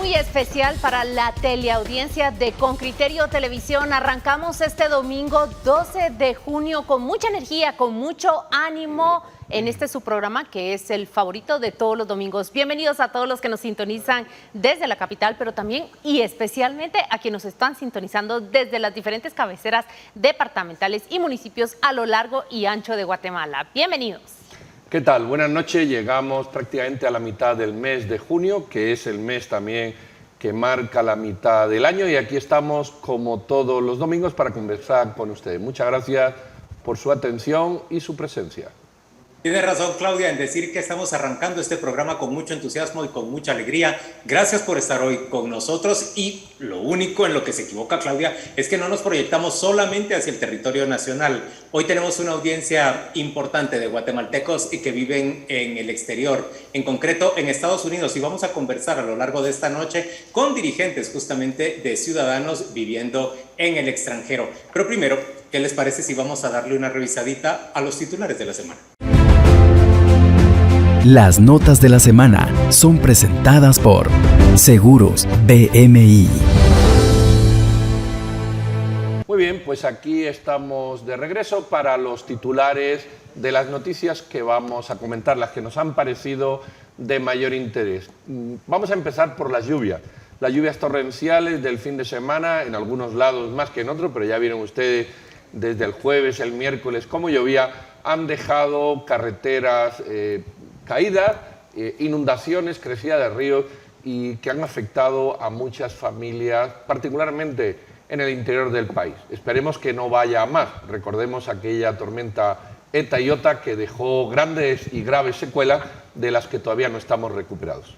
muy especial para la teleaudiencia de Con Criterio Televisión. Arrancamos este domingo 12 de junio con mucha energía, con mucho ánimo en este su programa que es el favorito de todos los domingos. Bienvenidos a todos los que nos sintonizan desde la capital, pero también y especialmente a quienes nos están sintonizando desde las diferentes cabeceras departamentales y municipios a lo largo y ancho de Guatemala. Bienvenidos. ¿Qué tal? Buenas noches. Llegamos prácticamente a la mitad del mes de junio, que es el mes también que marca la mitad del año, y aquí estamos como todos los domingos para conversar con ustedes. Muchas gracias por su atención y su presencia. Tiene razón, Claudia, en decir que estamos arrancando este programa con mucho entusiasmo y con mucha alegría. Gracias por estar hoy con nosotros, y lo único en lo que se equivoca, Claudia, es que no nos proyectamos solamente hacia el territorio nacional. Hoy tenemos una audiencia importante de guatemaltecos y que viven en el exterior, en concreto en Estados Unidos, y vamos a conversar a lo largo de esta noche con dirigentes justamente de ciudadanos viviendo en el extranjero. Pero primero, ¿qué les parece si vamos a darle una revisadita a los titulares de la semana? Las notas de la semana son presentadas por Seguros BMI. Muy bien, pues aquí estamos de regreso para los titulares de las noticias que vamos a comentar, las que nos han parecido de mayor interés. Vamos a empezar por las lluvias torrenciales del fin de semana, en algunos lados más que en otros, pero ya vieron ustedes desde el jueves, el miércoles, cómo llovía. Han dejado carreteras caídas, inundaciones, crecida de ríos, y que han afectado a muchas familias, particularmente en el interior del país. Esperemos que no vaya a más. Recordemos aquella tormenta Eta y Iota que dejó grandes y graves secuelas de las que todavía no estamos recuperados.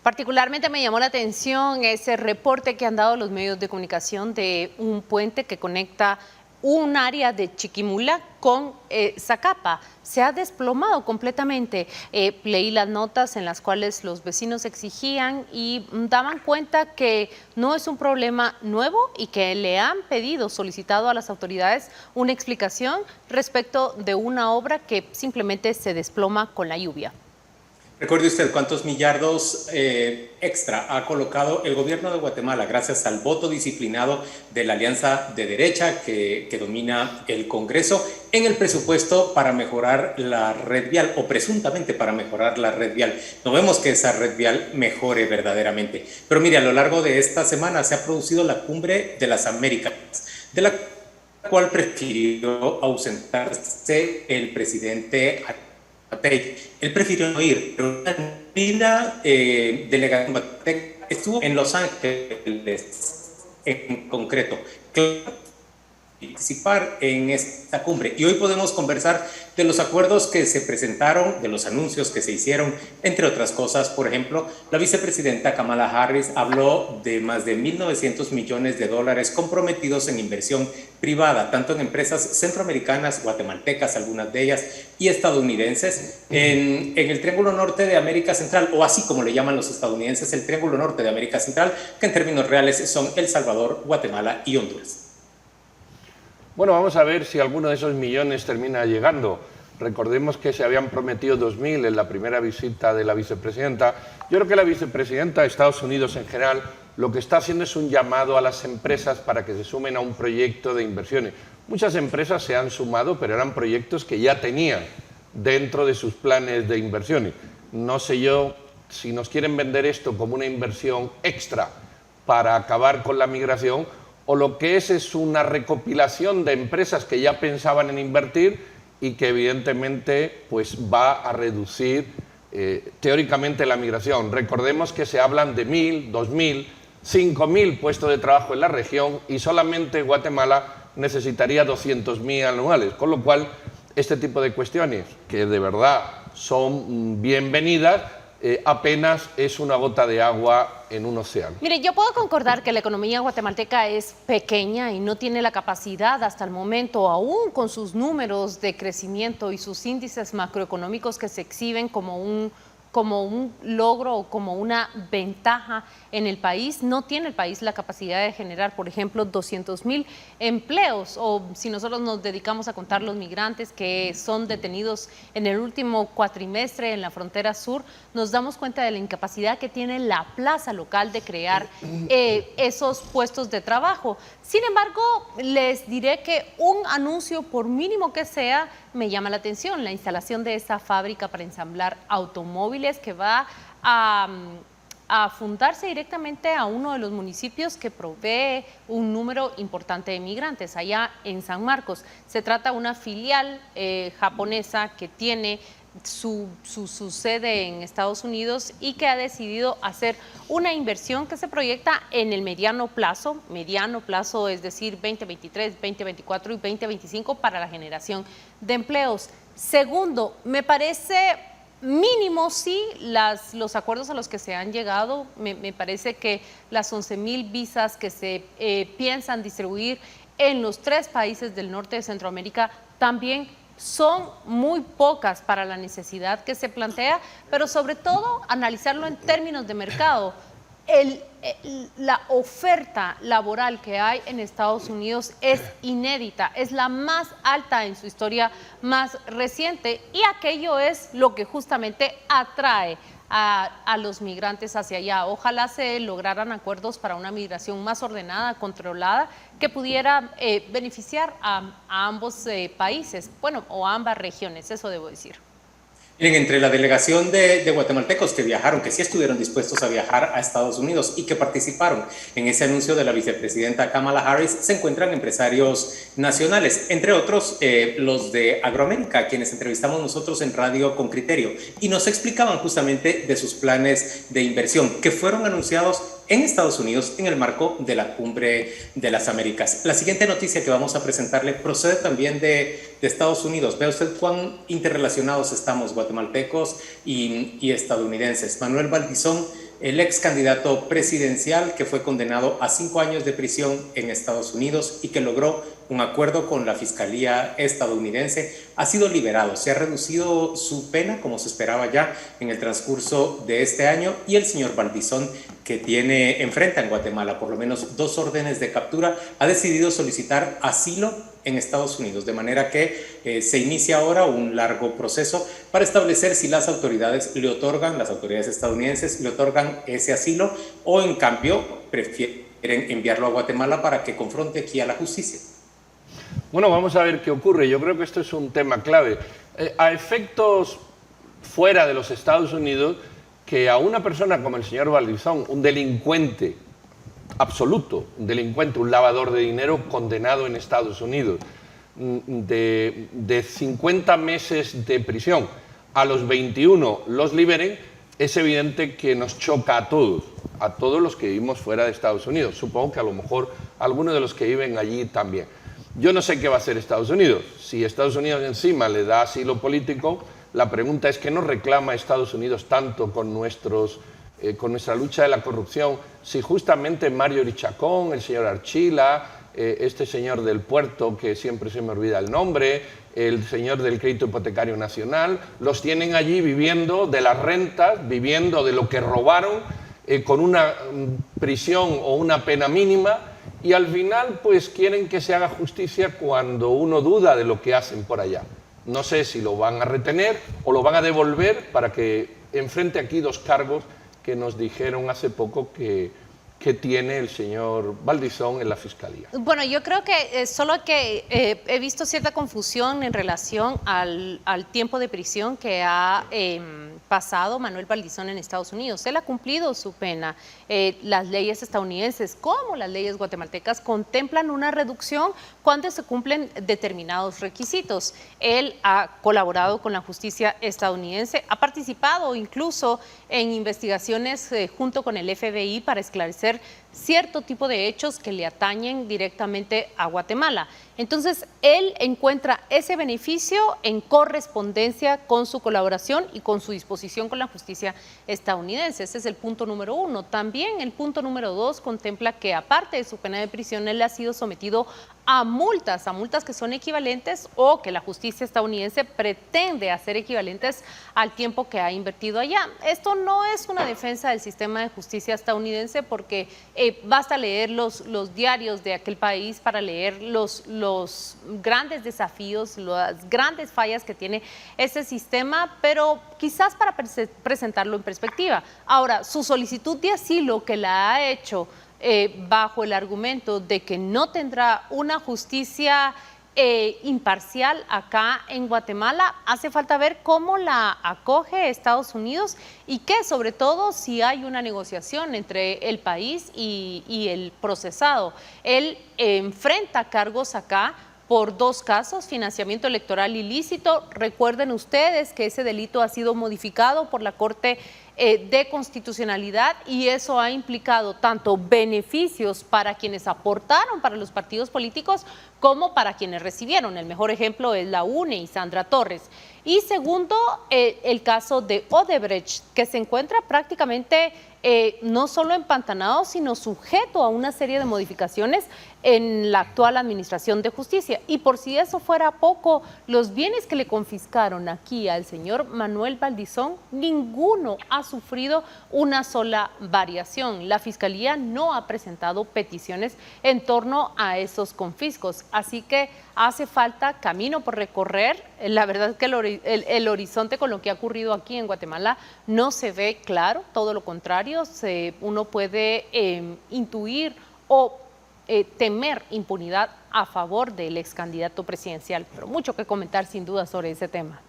Particularmente me llamó la atención ese reporte que han dado los medios de comunicación de un puente que conecta un área de Chiquimula con Zacapa. Se ha desplomado completamente. Leí las notas en las cuales los vecinos exigían y daban cuenta que no es un problema nuevo y que le han solicitado a las autoridades una explicación respecto de una obra que simplemente se desploma con la lluvia. Recuerde usted cuántos millardos extra ha colocado el gobierno de Guatemala gracias al voto disciplinado de la Alianza de Derecha que domina el Congreso en el presupuesto para mejorar la red vial, o presuntamente para mejorar la red vial. No vemos que esa red vial mejore verdaderamente. Pero mire, a lo largo de esta semana se ha producido la Cumbre de las Américas, de la cual prefirió ausentarse el presidente. Él prefirió no ir, pero la delegación estuvo en Los Ángeles en concreto, participar en esta cumbre, y hoy podemos conversar de los acuerdos que se presentaron, de los anuncios que se hicieron, entre otras cosas. Por ejemplo, la vicepresidenta Kamala Harris habló de más de 1.900 millones de dólares comprometidos en inversión privada, tanto en empresas centroamericanas, guatemaltecas, algunas de ellas, y estadounidenses, en el Triángulo Norte de América Central, o así como le llaman los estadounidenses, el Triángulo Norte de América Central, que en términos reales son El Salvador, Guatemala y Honduras. Bueno, vamos a ver si alguno de esos millones termina llegando. Recordemos que se habían prometido 2.000 en la primera visita de la vicepresidenta. Yo creo que la vicepresidenta de Estados Unidos en general lo que está haciendo es un llamado a las empresas para que se sumen a un proyecto de inversiones. Muchas empresas se han sumado, pero eran proyectos que ya tenían dentro de sus planes de inversiones. No sé yo si nos quieren vender esto como una inversión extra para acabar con la migración, o lo que es una recopilación de empresas que ya pensaban en invertir y que evidentemente pues va a reducir teóricamente la migración. Recordemos que se hablan de 1.000, 2.000, 5.000 puestos de trabajo en la región, y solamente Guatemala necesitaría 200.000 anuales, con lo cual este tipo de cuestiones, que de verdad son bienvenidas, apenas es una gota de agua en un océano. Mire, yo puedo concordar que la economía guatemalteca es pequeña y no tiene la capacidad hasta el momento, aún con sus números de crecimiento y sus índices macroeconómicos que se exhiben como como un logro o como una ventaja en el país. No tiene el país la capacidad de generar, por ejemplo, 200.000 empleos, o si nosotros nos dedicamos a contar los migrantes que son detenidos en el último cuatrimestre en la frontera sur, nos damos cuenta de la incapacidad que tiene la plaza local de crear esos puestos de trabajo. Sin embargo, les diré que un anuncio, por mínimo que sea, me llama la atención: la instalación de esa fábrica para ensamblar automóviles que va a fundarse directamente a uno de los municipios que provee un número importante de migrantes, allá en San Marcos. Se trata de una filial japonesa que tiene su sede en Estados Unidos y que ha decidido hacer una inversión que se proyecta en el mediano plazo, es decir, 2023, 2024 y 2025, para la generación de empleos. Segundo, me parece mínimo, sí, los acuerdos a los que se han llegado. Me parece que las 11.000 visas que se piensan distribuir en los 3 países del norte de Centroamérica también son muy pocas para la necesidad que se plantea, pero sobre todo analizarlo en términos de mercado. La oferta laboral que hay en Estados Unidos es inédita, es la más alta en su historia más reciente, y aquello es lo que justamente atrae a los migrantes hacia allá. Ojalá se lograran acuerdos para una migración más ordenada, controlada, que pudiera beneficiar a ambos países, bueno, o a ambas regiones, eso debo decir. Miren, entre la delegación de guatemaltecos que viajaron, que sí estuvieron dispuestos a viajar a Estados Unidos y que participaron en ese anuncio de la vicepresidenta Kamala Harris, se encuentran empresarios nacionales, entre otros los de Agroamérica, quienes entrevistamos nosotros en Radio Con Criterio, y nos explicaban justamente de sus planes de inversión que fueron anunciados en Estados Unidos en el marco de la Cumbre de las Américas. La siguiente noticia que vamos a presentarle procede también de Estados Unidos. Vea usted cuán interrelacionados estamos, guatemaltecos y estadounidenses. Manuel Valdizón, el ex candidato presidencial que fue condenado a 5 años de prisión en Estados Unidos y que logró un acuerdo con la Fiscalía estadounidense, ha sido liberado. Se ha reducido su pena, como se esperaba ya, en el transcurso de este año, y el señor Valdizón, que enfrenta en Guatemala por lo menos 2 órdenes de captura, ha decidido solicitar asilo en Estados Unidos, de manera que se inicia ahora un largo proceso para establecer si las autoridades estadounidenses le otorgan ese asilo, o en cambio prefieren enviarlo a Guatemala para que confronte aquí a la justicia. Bueno, vamos a ver qué ocurre. Yo creo que esto es un tema clave. A efectos fuera de los Estados Unidos, que a una persona como el señor Valdizón, un delincuente absoluto, un delincuente, un lavador de dinero condenado en Estados Unidos, de 50 meses de prisión, a los 21 los liberen, es evidente que nos choca a todos los que vivimos fuera de Estados Unidos. Supongo que a lo mejor algunos de los que viven allí también. Yo no sé qué va a hacer Estados Unidos. Si Estados Unidos encima le da asilo político, la pregunta es: ¿qué nos reclama Estados Unidos tanto con nuestra lucha de la corrupción? Si justamente Mario Richacón, el señor Archila, este señor del puerto, que siempre se me olvida el nombre, el señor del crédito hipotecario nacional, los tienen allí viviendo de las rentas, viviendo de lo que robaron, con una prisión o una pena mínima, y al final pues quieren que se haga justicia cuando uno duda de lo que hacen por allá. No sé si lo van a retener o lo van a devolver para que enfrente aquí 2 cargos que nos dijeron hace poco que tiene el señor Valdizón en la Fiscalía. Bueno, yo creo que solo que he visto cierta confusión en relación al tiempo de prisión que ha pasado Manuel Valdizón en Estados Unidos. Él ha cumplido su pena. Las leyes estadounidenses, como las leyes guatemaltecas, contemplan una reducción cuando se cumplen determinados requisitos. Él ha colaborado con la justicia estadounidense, ha participado incluso en investigaciones junto con el FBI para esclarecer cierto tipo de hechos que le atañen directamente a Guatemala. Entonces, él encuentra ese beneficio en correspondencia con su colaboración y con su disposición con la justicia estadounidense. Ese es el punto número 1. También el punto número 2 contempla que, aparte de su pena de prisión, él ha sido sometido a multas que son equivalentes o que la justicia estadounidense pretende hacer equivalentes al tiempo que ha invertido allá. Esto no es una defensa del sistema de justicia estadounidense porque basta leer los diarios de aquel país para leer los grandes desafíos, las grandes fallas que tiene ese sistema, pero quizás para presentarlo en perspectiva. Ahora, su solicitud de asilo que la ha hecho bajo el argumento de que no tendrá una justicia imparcial acá en Guatemala, hace falta ver cómo la acoge Estados Unidos y que sobre todo si hay una negociación entre el país y el procesado. Él enfrenta cargos acá por 2 casos, financiamiento electoral ilícito. Recuerden ustedes que ese delito ha sido modificado por la Corte de Constitucionalidad y eso ha implicado tanto beneficios para quienes aportaron para los partidos políticos como para quienes recibieron. El mejor ejemplo es la UNE y Sandra Torres. Y segundo, el caso de Odebrecht, que se encuentra prácticamente no solo empantanado, sino sujeto a una serie de modificaciones en la actual Administración de Justicia. Y por si eso fuera poco, los bienes que le confiscaron aquí al señor Manuel Valdizón, ninguno ha sufrido una sola variación. La Fiscalía no ha presentado peticiones en torno a esos confiscos. Así que hace falta camino por recorrer. La verdad es que el horizonte con lo que ha ocurrido aquí en Guatemala no se ve claro, todo lo contrario, uno puede intuir o temer impunidad a favor del ex candidato presidencial, pero mucho que comentar sin duda sobre ese tema.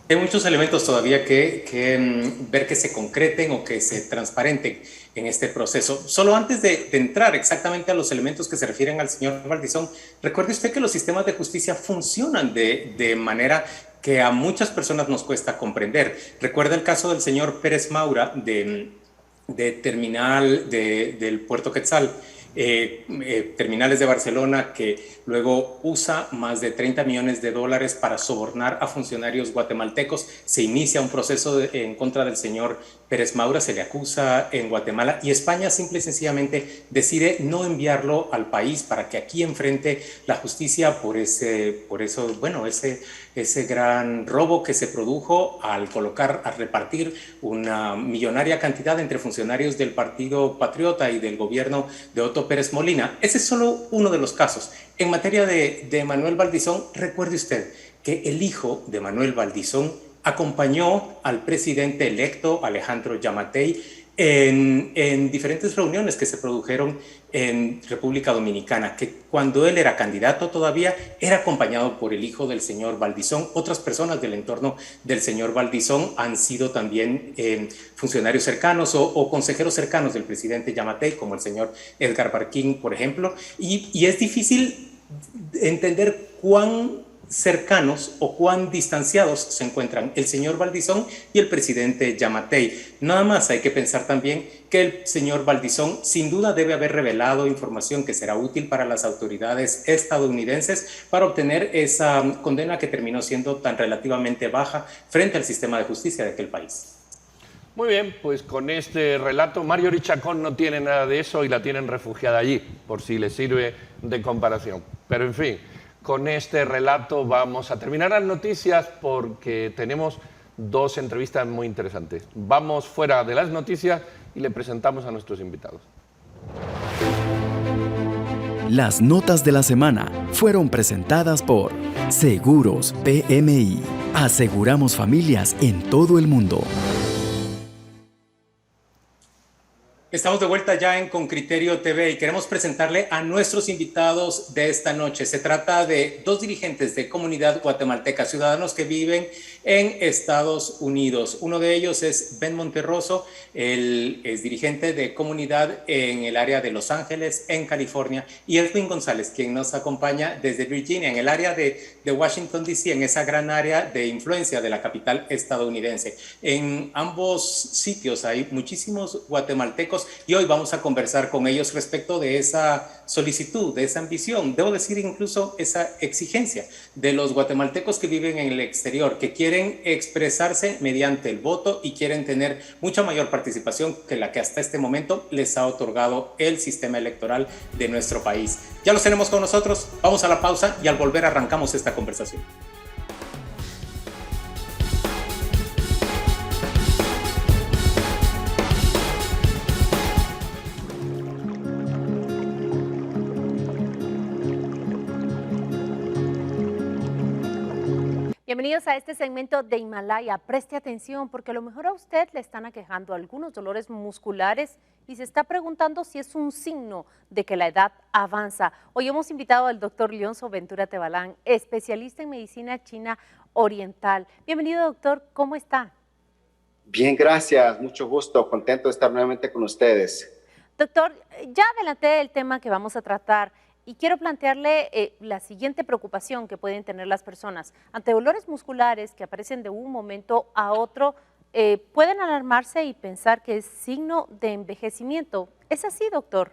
Hay muchos elementos todavía que ver que se concreten o que se transparenten en este proceso. Solo antes de entrar exactamente a los elementos que se refieren al señor Valdizón, recuerde usted que los sistemas de justicia funcionan de manera que a muchas personas nos cuesta comprender. Recuerda el caso del señor Pérez Maura de terminal del Puerto Quetzal, terminales de Barcelona, que luego usa más de $30 millones para sobornar a funcionarios guatemaltecos. Se inicia un proceso en contra del señor Pérez Maura, se le acusa en Guatemala y España simple y sencillamente decide no enviarlo al país para que aquí enfrente la justicia por ese gran robo que se produjo al repartir una millonaria cantidad entre funcionarios del Partido Patriota y del gobierno de Otto Pérez Molina. Ese es solo uno de los casos. En materia de Manuel Valdizón, recuerde usted que el hijo de Manuel Valdizón acompañó al presidente electo Alejandro Yamatei en diferentes reuniones que se produjeron en República Dominicana, que cuando él era candidato todavía era acompañado por el hijo del señor Valdizón. Otras personas del entorno del señor Valdizón han sido también funcionarios cercanos o consejeros cercanos del presidente Yamatei, como el señor Edgar Barquín, por ejemplo, y es difícil entender cuán cercanos o cuán distanciados se encuentran el señor Valdizón y el presidente Yamatei. Nada más hay que pensar también que el señor Valdizón sin duda debe haber revelado información que será útil para las autoridades estadounidenses para obtener esa condena que terminó siendo tan relativamente baja frente al sistema de justicia de aquel país. Muy bien, pues con este relato, Marjorie Chacón no tiene nada de eso y la tienen refugiada allí, por si le sirve de comparación. Pero en fin, con este relato vamos a terminar las noticias porque tenemos 2 entrevistas muy interesantes. Vamos fuera de las noticias y le presentamos a nuestros invitados. Las notas de la semana fueron presentadas por Seguros PMI. Aseguramos familias en todo el mundo. Estamos de vuelta ya en Con Criterio TV y queremos presentarle a nuestros invitados de esta noche. Se trata de 2 dirigentes de comunidad guatemalteca, ciudadanos que viven en Estados Unidos. Uno de ellos es Ben Monterroso, él es dirigente de comunidad en el área de Los Ángeles, en California, y Edwin González, quien nos acompaña desde Virginia, en el área de Washington, D.C., en esa gran área de influencia de la capital estadounidense. En ambos sitios hay muchísimos guatemaltecos y hoy vamos a conversar con ellos respecto de esa solicitud, de esa ambición, debo decir incluso esa exigencia de los guatemaltecos que viven en el exterior, que quieren quieren expresarse mediante el voto y quieren tener mucha mayor participación que la que hasta este momento les ha otorgado el sistema electoral de nuestro país. Ya los tenemos con nosotros, vamos a la pausa y al volver arrancamos esta conversación. Bienvenidos a este segmento de Himalaya. Preste atención porque a lo mejor a usted le están aquejando algunos dolores musculares y se está preguntando si es un signo de que la edad avanza. Hoy hemos invitado al doctor Leonzo Ventura Tebalán, especialista en medicina china oriental. Bienvenido, doctor. ¿Cómo está? Bien, gracias. Mucho gusto. Contento de estar nuevamente con ustedes. Doctor, ya adelanté el tema que vamos a tratar. Y quiero plantearle la siguiente preocupación que pueden tener las personas. Ante dolores musculares que aparecen de un momento a otro, pueden alarmarse y pensar que es signo de envejecimiento. ¿Es así, doctor?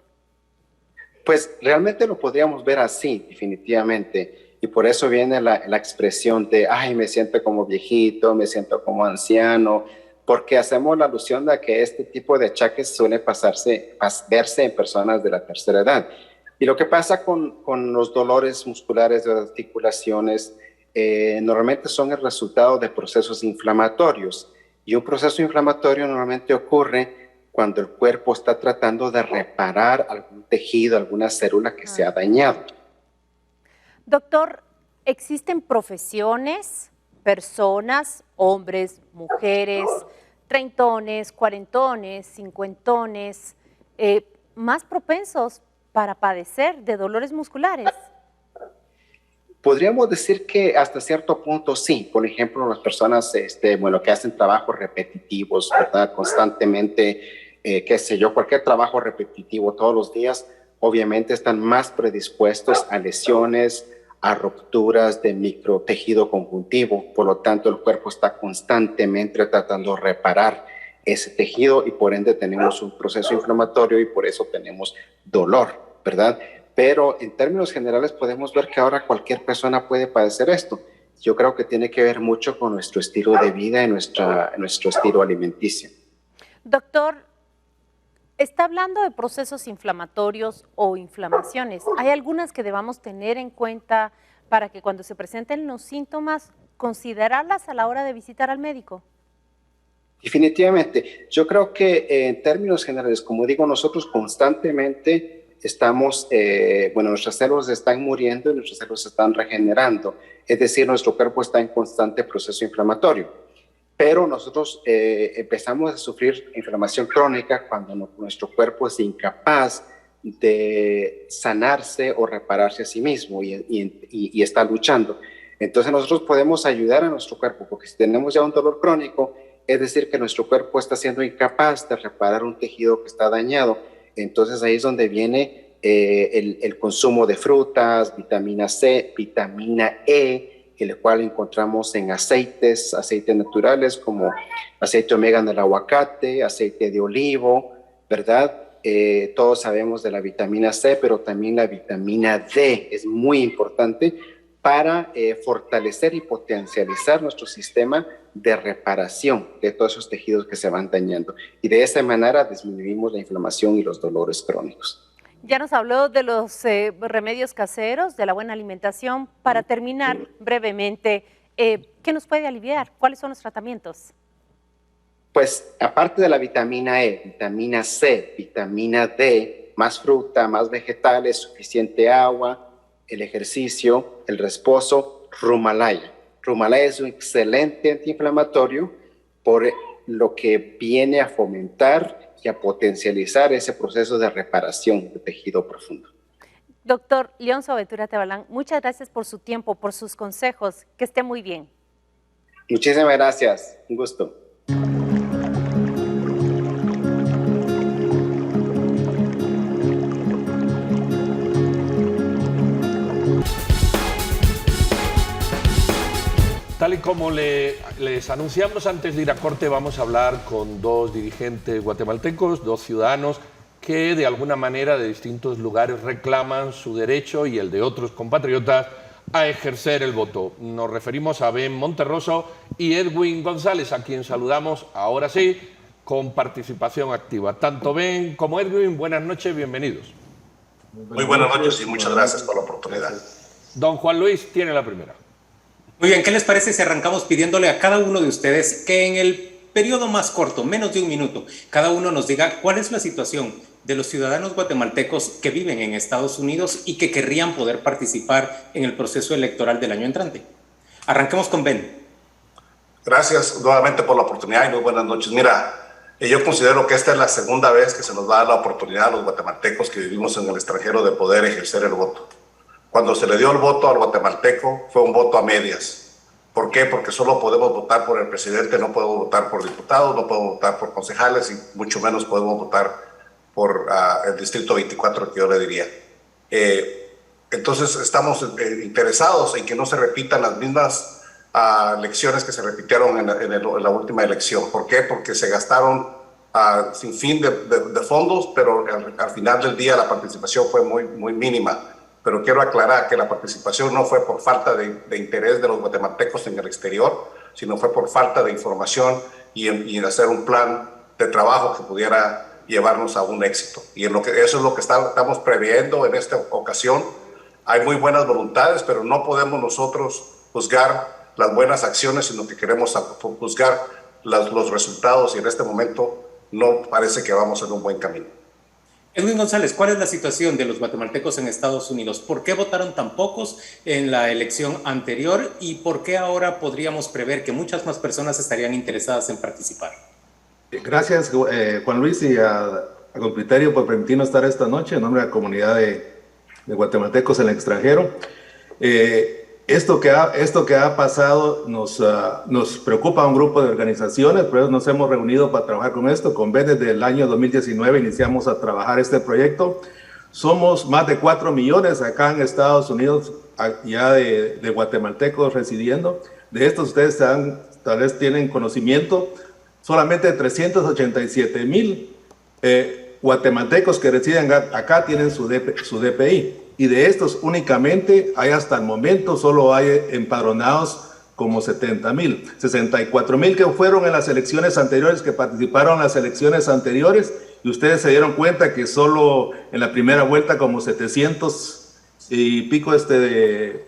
Pues realmente lo podríamos ver así, definitivamente. Y por eso viene la expresión de, ay, me siento como viejito, me siento como anciano, porque hacemos la alusión de que este tipo de achaques suele verse en personas de la tercera edad. Y lo que pasa con los dolores musculares de las articulaciones normalmente son el resultado de procesos inflamatorios. Y un proceso inflamatorio normalmente ocurre cuando el cuerpo está tratando de reparar algún tejido, alguna célula que se ha dañado. Doctor, ¿existen profesiones, personas, hombres, mujeres, treintones, cuarentones, cincuentones, más propensos para padecer de dolores musculares? Podríamos decir que hasta cierto punto sí. Por ejemplo, las personas que hacen trabajos repetitivos, ¿verdad? Constantemente, qué sé yo, cualquier trabajo repetitivo todos los días, obviamente están más predispuestos a lesiones, a rupturas de microtejido conjuntivo. Por lo tanto, el cuerpo está constantemente tratando de reparar ese tejido y por ende tenemos un proceso inflamatorio y por eso tenemos dolor, ¿verdad? Pero en términos generales podemos ver que ahora cualquier persona puede padecer esto. Yo creo que tiene que ver mucho con nuestro estilo de vida y nuestro estilo alimenticio. Doctor, está hablando de procesos inflamatorios o inflamaciones. ¿Hay algunas que debamos tener en cuenta para que cuando se presenten los síntomas, considerarlas a la hora de visitar al médico? Definitivamente. Yo creo que en términos generales, como digo, nosotros constantemente estamos, nuestras células están muriendo y nuestras células se están regenerando. Es decir, nuestro cuerpo está en constante proceso inflamatorio. Pero nosotros empezamos a sufrir inflamación crónica cuando nuestro cuerpo es incapaz de sanarse o repararse a sí mismo y está luchando. Entonces nosotros podemos ayudar a nuestro cuerpo, porque si tenemos ya un dolor crónico, es decir, que nuestro cuerpo está siendo incapaz de reparar un tejido que está dañado. Entonces ahí es donde viene el consumo de frutas, vitamina C, vitamina E, el cual encontramos en aceites naturales como aceite omega del aguacate, aceite de olivo, ¿verdad? Todos sabemos de la vitamina C, pero también la vitamina D es muy importante para fortalecer y potencializar nuestro sistema de reparación de todos esos tejidos que se van dañando. Y de esa manera disminuimos la inflamación y los dolores crónicos. Ya nos habló de los remedios caseros, de la buena alimentación. Para terminar brevemente, ¿qué nos puede aliviar? ¿Cuáles son los tratamientos? Pues aparte de la vitamina E, vitamina C, vitamina D, más fruta, más vegetales, suficiente agua, el ejercicio, el reposo, Rumalaya. Rumalaya es un excelente antiinflamatorio por lo que viene a fomentar y a potencializar ese proceso de reparación de tejido profundo. Doctor Leonzo Ventura Tebalán, muchas gracias por su tiempo, por sus consejos. Que esté muy bien. Muchísimas gracias. Un gusto. Tal y como les anunciamos antes de ir a corte, vamos a hablar con dos dirigentes guatemaltecos, dos ciudadanos que de alguna manera de distintos lugares reclaman su derecho y el de otros compatriotas a ejercer el voto. Nos referimos a Ben Monterroso y Edwin González, a quien saludamos ahora sí con participación activa. Tanto Ben como Edwin, buenas noches, bienvenidos. Muy buenas noches y muchas gracias por la oportunidad. Don Juan Luis tiene la primera. Muy bien, ¿qué les parece si arrancamos pidiéndole a cada uno de ustedes que en el periodo más corto, menos de un minuto, cada uno nos diga cuál es la situación de los ciudadanos guatemaltecos que viven en Estados Unidos y que querrían poder participar en el proceso electoral del año entrante? Arranquemos con Ben. Gracias nuevamente por la oportunidad y muy buenas noches. Mira, yo considero que esta es la segunda vez que se nos da la oportunidad a los guatemaltecos que vivimos en el extranjero de poder ejercer el voto. Cuando se le dio el voto al guatemalteco fue un voto a medias. ¿Por qué? Porque solo podemos votar por el presidente, no podemos votar por diputados, no podemos votar por concejales y mucho menos podemos votar por el distrito 24, que yo le diría. Entonces estamos interesados en que no se repitan las mismas elecciones que se repitieron en la última elección. ¿Por qué? Porque se gastaron sin fin de fondos, pero al final del día la participación fue muy mínima. Pero quiero aclarar que la participación no fue por falta de interés de los guatemaltecos en el exterior, sino fue por falta de información y hacer un plan de trabajo que pudiera llevarnos a un éxito. Y eso es lo que estamos previendo en esta ocasión. Hay muy buenas voluntades, pero no podemos nosotros juzgar las buenas acciones, sino que queremos juzgar los resultados, y en este momento no parece que vamos en un buen camino. Edwin González, ¿cuál es la situación de los guatemaltecos en Estados Unidos? ¿Por qué votaron tan pocos en la elección anterior y por qué ahora podríamos prever que muchas más personas estarían interesadas en participar? Gracias, Juan Luis, y a Concriterio por permitirnos estar esta noche en nombre de la comunidad de guatemaltecos en el extranjero. Esto que ha pasado nos preocupa a un grupo de organizaciones, por eso nos hemos reunido para trabajar con esto. Con B desde el año 2019 iniciamos a trabajar este proyecto. Somos más de 4 millones acá en Estados Unidos ya de guatemaltecos residiendo. De estos ustedes tal vez tienen conocimiento, solamente 387,000 guatemaltecos que residen acá tienen su DPI. Y de estos únicamente hay hasta el momento, solo hay empadronados como 70,000. 64,000 que fueron en las elecciones anteriores, que participaron en las elecciones anteriores, y ustedes se dieron cuenta que solo en la primera vuelta como 700 y pico de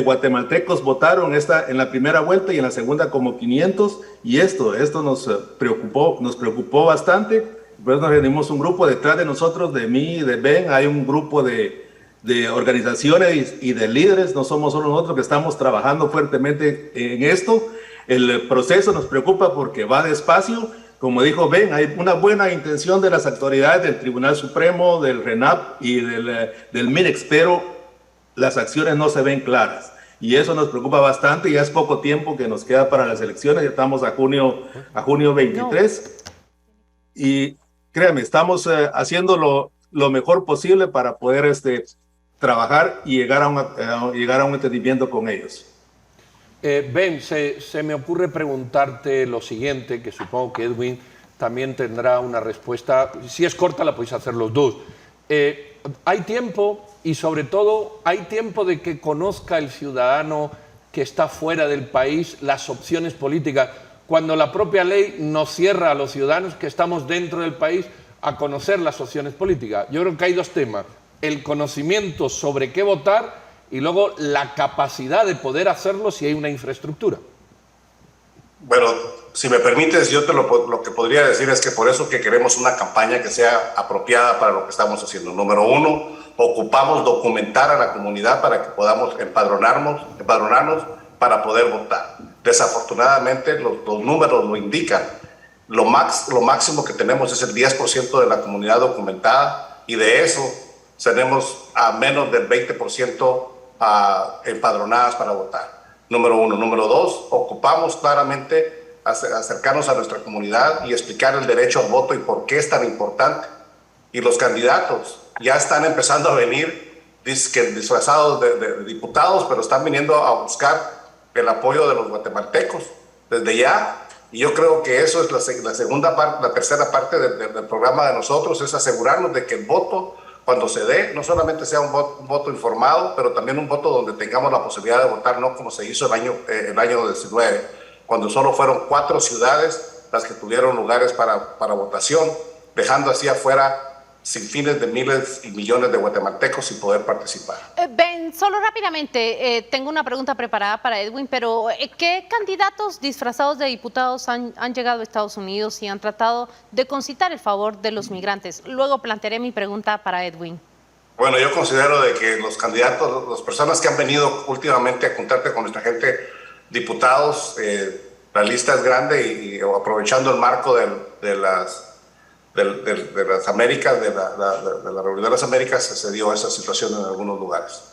guatemaltecos votaron en la primera vuelta, y en la segunda como 500, y esto nos preocupó bastante. Por eso nos reunimos un grupo detrás de nosotros, de mí, de Ben, hay un grupo de organizaciones y de líderes, no somos solo nosotros que estamos trabajando fuertemente en esto. El proceso nos preocupa porque va despacio. Como dijo Ben, hay una buena intención de las autoridades del Tribunal Supremo, del RENAP y del MINEX, pero las acciones no se ven claras. Y eso nos preocupa bastante. Ya es poco tiempo que nos queda para las elecciones, ya estamos a junio 23. Y créanme, estamos haciendo lo mejor posible para poder trabajar y llegar a un entendimiento con ellos. Ben, se me ocurre preguntarte lo siguiente, que supongo que Edwin también tendrá una respuesta. Si es corta, la podéis hacer los dos. ¿Hay tiempo, y sobre todo, hay tiempo de que conozca el ciudadano que está fuera del país las opciones políticas, cuando la propia ley nos cierra a los ciudadanos que estamos dentro del país a conocer las opciones políticas? Yo creo que hay dos temas: el conocimiento sobre qué votar y luego la capacidad de poder hacerlo si hay una infraestructura. Bueno, si me permites, yo lo que podría decir es que por eso que queremos una campaña que sea apropiada para lo que estamos haciendo. Número uno, ocupamos documentar a la comunidad para que podamos empadronarnos para poder votar. Desafortunadamente, los números lo indican. Lo máximo que tenemos es el 10% de la comunidad documentada, y de eso tenemos a menos del 20% empadronadas para votar. Número uno. Número dos, ocupamos claramente acercarnos a nuestra comunidad y explicar el derecho al voto y por qué es tan importante. Y los candidatos ya están empezando a venir disfrazados de diputados, pero están viniendo a buscar el apoyo de los guatemaltecos desde ya. Y yo creo que eso es la segunda parte, la tercera parte del programa de nosotros, es asegurarnos de que el voto cuando se dé, no solamente sea un voto informado, pero también un voto donde tengamos la posibilidad de votar, no como se hizo el año 19, cuando solo fueron 4 ciudades las que tuvieron lugares para votación, dejando así afuera sin fines de miles y millones de guatemaltecos sin poder participar. Ben, solo rápidamente, tengo una pregunta preparada para Edwin, pero ¿qué candidatos disfrazados de diputados han llegado a Estados Unidos y han tratado de concitar el favor de los migrantes? Luego plantearé mi pregunta para Edwin. Bueno, yo considero de que los candidatos, las personas que han venido últimamente a juntarte con nuestra gente, diputados, la lista es grande y aprovechando el marco de las Américas, de la reunión de las Américas, se dio esa situación en algunos lugares.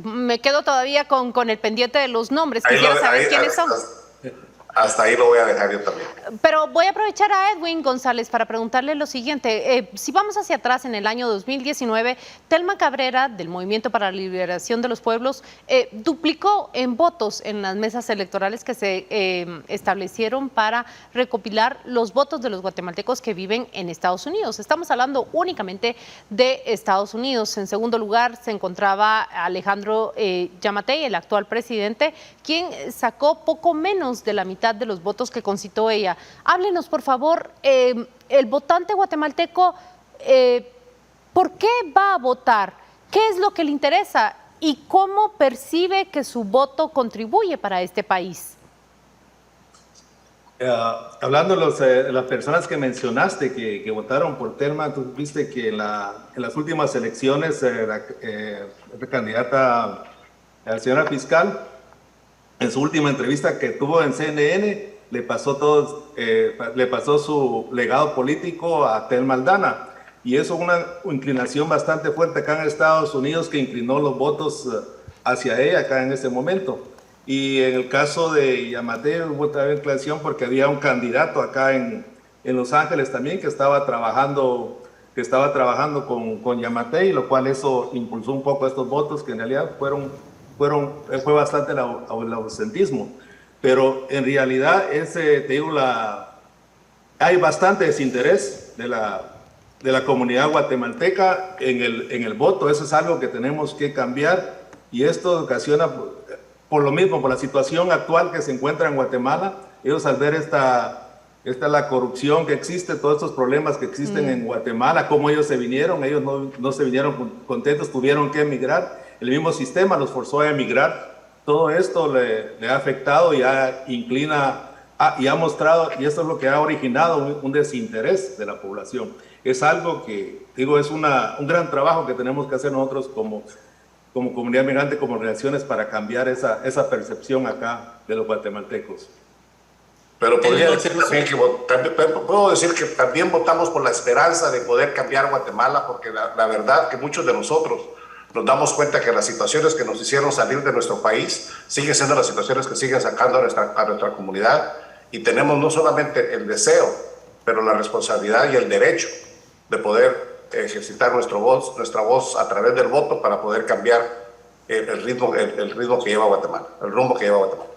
Me quedo todavía con el pendiente de los nombres. Quisiera saber quiénes son. Hasta ahí lo voy a dejar yo también. Pero voy a aprovechar a Edwin González para preguntarle lo siguiente. Si vamos hacia atrás en el año 2019, Telma Cabrera, del Movimiento para la Liberación de los Pueblos, duplicó en votos en las mesas electorales que se establecieron para recopilar los votos de los guatemaltecos que viven en Estados Unidos. Estamos hablando únicamente de Estados Unidos. En segundo lugar se encontraba Alejandro Yamatei, el actual presidente, quien sacó poco menos de la mitad de los votos que concitó ella. Háblenos, por favor, el votante guatemalteco, ¿por qué va a votar? ¿Qué es lo que le interesa? ¿Y cómo percibe que su voto contribuye para este país? Hablando de las personas que mencionaste que votaron por Telma, tú viste que en las últimas elecciones la candidata a la señora fiscal, en su última entrevista que tuvo en CNN, le pasó su legado político a Telma Aldana. Y eso es una inclinación bastante fuerte acá en Estados Unidos que inclinó los votos hacia ella acá en este momento. Y en el caso de Yamatei hubo también inclinación porque había un candidato acá en Los Ángeles también que estaba trabajando con Yamatei, lo cual eso impulsó un poco estos votos que en realidad fue bastante el ausentismo, pero en realidad hay bastante desinterés de la comunidad guatemalteca en el voto. Eso es algo que tenemos que cambiar y esto ocasiona, por lo mismo, por la situación actual que se encuentra en Guatemala, ellos al ver la corrupción que existe, todos estos problemas que existen en Guatemala, cómo ellos no se vinieron contentos, tuvieron que emigrar. El mismo sistema los forzó a emigrar. Todo esto le ha afectado y ha mostrado, y esto es lo que ha originado un desinterés de la población. Es algo que, es un gran trabajo que tenemos que hacer nosotros como comunidad migrante, como relaciones, para cambiar esa percepción acá de los guatemaltecos. Pero podría decir puedo decir que también votamos por la esperanza de poder cambiar Guatemala, porque la verdad que muchos de nosotros nos damos cuenta que las situaciones que nos hicieron salir de nuestro país siguen siendo las situaciones que siguen sacando a nuestra comunidad, y tenemos no solamente el deseo, pero la responsabilidad y el derecho de poder ejercitar nuestra voz a través del voto para poder cambiar el ritmo que lleva Guatemala, el rumbo que lleva Guatemala.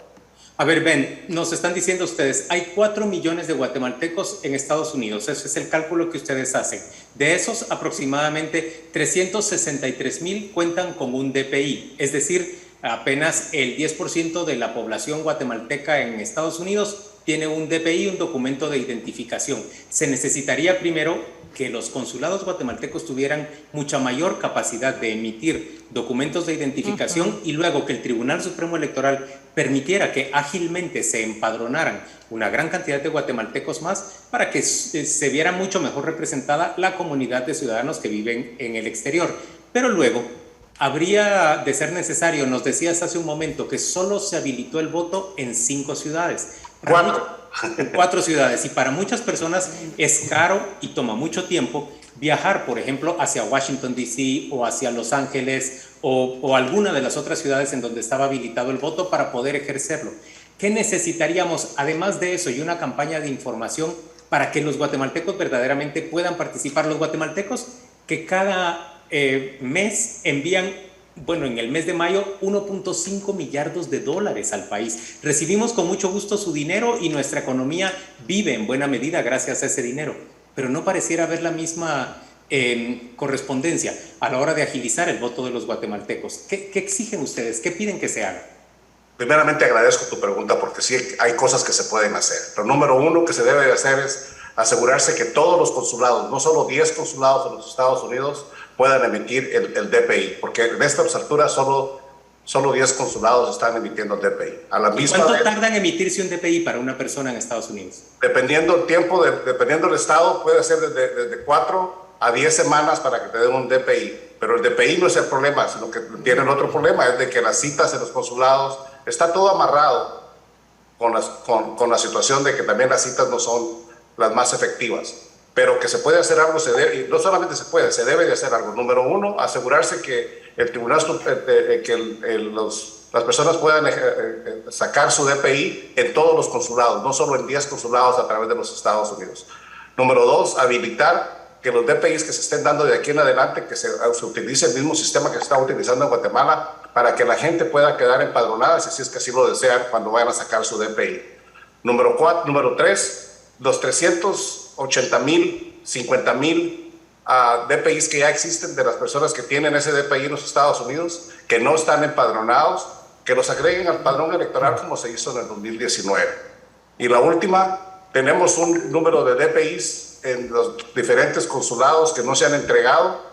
A ver, Ben, nos están diciendo ustedes, hay 4 millones de guatemaltecos en Estados Unidos, ese es el cálculo que ustedes hacen. De esos, aproximadamente 363,000 cuentan con un DPI, es decir, apenas el 10% de la población guatemalteca en Estados Unidos tiene un DPI, un documento de identificación. Se necesitaría primero que los consulados guatemaltecos tuvieran mucha mayor capacidad de emitir documentos de identificación y luego que el Tribunal Supremo Electoral permitiera que ágilmente se empadronaran una gran cantidad de guatemaltecos más para que se viera mucho mejor representada la comunidad de ciudadanos que viven en el exterior. Pero luego habría de ser necesario, nos decías hace un momento, que solo se habilitó el voto en 5 ciudades. 4 ciudades, y para muchas personas es caro y toma mucho tiempo viajar, por ejemplo, hacia Washington, D.C. o hacia Los Ángeles o alguna de las otras ciudades en donde estaba habilitado el voto para poder ejercerlo. ¿Qué necesitaríamos, además de eso, y una campaña de información para que los guatemaltecos verdaderamente puedan participar? Los guatemaltecos que cada mes envían, bueno, en el mes de mayo, 1.5 millardos de dólares al país. Recibimos con mucho gusto su dinero y nuestra economía vive en buena medida gracias a ese dinero, pero no pareciera haber la misma correspondencia a la hora de agilizar el voto de los guatemaltecos. ¿Qué exigen ustedes? ¿Qué piden que se haga? Primeramente agradezco tu pregunta porque sí hay cosas que se pueden hacer. Pero número uno que se debe de hacer es asegurarse que todos los consulados, no solo 10 consulados en los Estados Unidos, puedan emitir el DPI, porque en esta altura solo 10 consulados están emitiendo el DPI. A la misma ¿Cuánto vez, tarda en emitirse un DPI para una persona en Estados Unidos? dependiendo el tiempo, dependiendo del estado, puede ser desde 4 a 10 semanas para que te den un DPI. Pero el DPI no es el problema, sino que tiene el otro problema, es de que las citas en los consulados, está todo amarrado con la situación de que también las citas no son las más efectivas. Pero que se puede hacer algo, y no solamente se puede, se debe de hacer algo. Número uno, asegurarse que el tribunal, las personas puedan sacar su DPI en todos los consulados, no solo en 10 consulados a través de los Estados Unidos. Número dos, habilitar que los DPIs que se estén dando de aquí en adelante, que se utilice el mismo sistema que se está utilizando en Guatemala para que la gente pueda quedar empadronada, si es que así lo desean, cuando vayan a sacar su DPI. Número tres, los 380,000, 50,000 DPIs que ya existen de las personas que tienen ese DPI en los Estados Unidos, que no están empadronados, que los agreguen al padrón electoral como se hizo en el 2019. Y la última, tenemos un número de DPIs en los diferentes consulados que no se han entregado.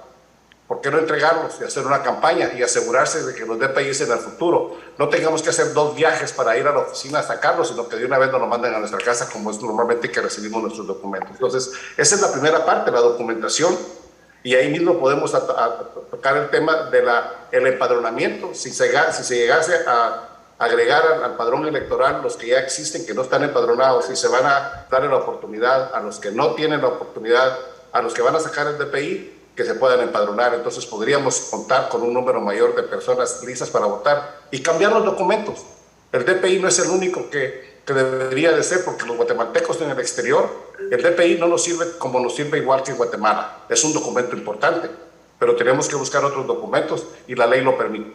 ¿Por qué no entregarlos y hacer una campaña y asegurarse de que los DPIs en el futuro no tengamos que hacer 2 viajes para ir a la oficina a sacarlos, sino que de una vez nos lo manden a nuestra casa como es normalmente que recibimos nuestros documentos? Entonces, esa es la primera parte, la documentación, y ahí mismo podemos tocar el tema del empadronamiento. Si se llegase a agregar al padrón electoral los que ya existen, que no están empadronados, y se van a darle la oportunidad a los que no tienen la oportunidad, a los que van a sacar el DPI, que se puedan empadronar. Entonces podríamos contar con un número mayor de personas listas para votar y cambiar los documentos. El DPI no es el único que debería de ser, porque los guatemaltecos en el exterior, el DPI no nos sirve como nos sirve igual que en Guatemala. Es un documento importante, pero tenemos que buscar otros documentos y la ley lo permite.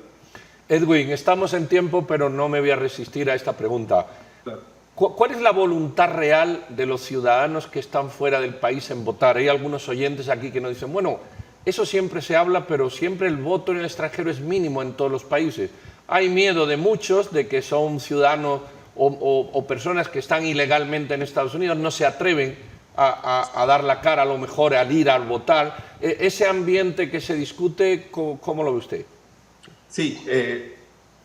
Edwin, estamos en tiempo, pero no me voy a resistir a esta pregunta. Claro. ¿Cuál es la voluntad real de los ciudadanos que están fuera del país en votar? Hay algunos oyentes aquí que nos dicen, bueno, eso siempre se habla, pero siempre el voto en el extranjero es mínimo en todos los países. Hay miedo de muchos de que son ciudadanos o personas que están ilegalmente en Estados Unidos, no se atreven a dar la cara a lo mejor al ir a votar. Ese ambiente que se discute, ¿cómo lo ve usted? Sí,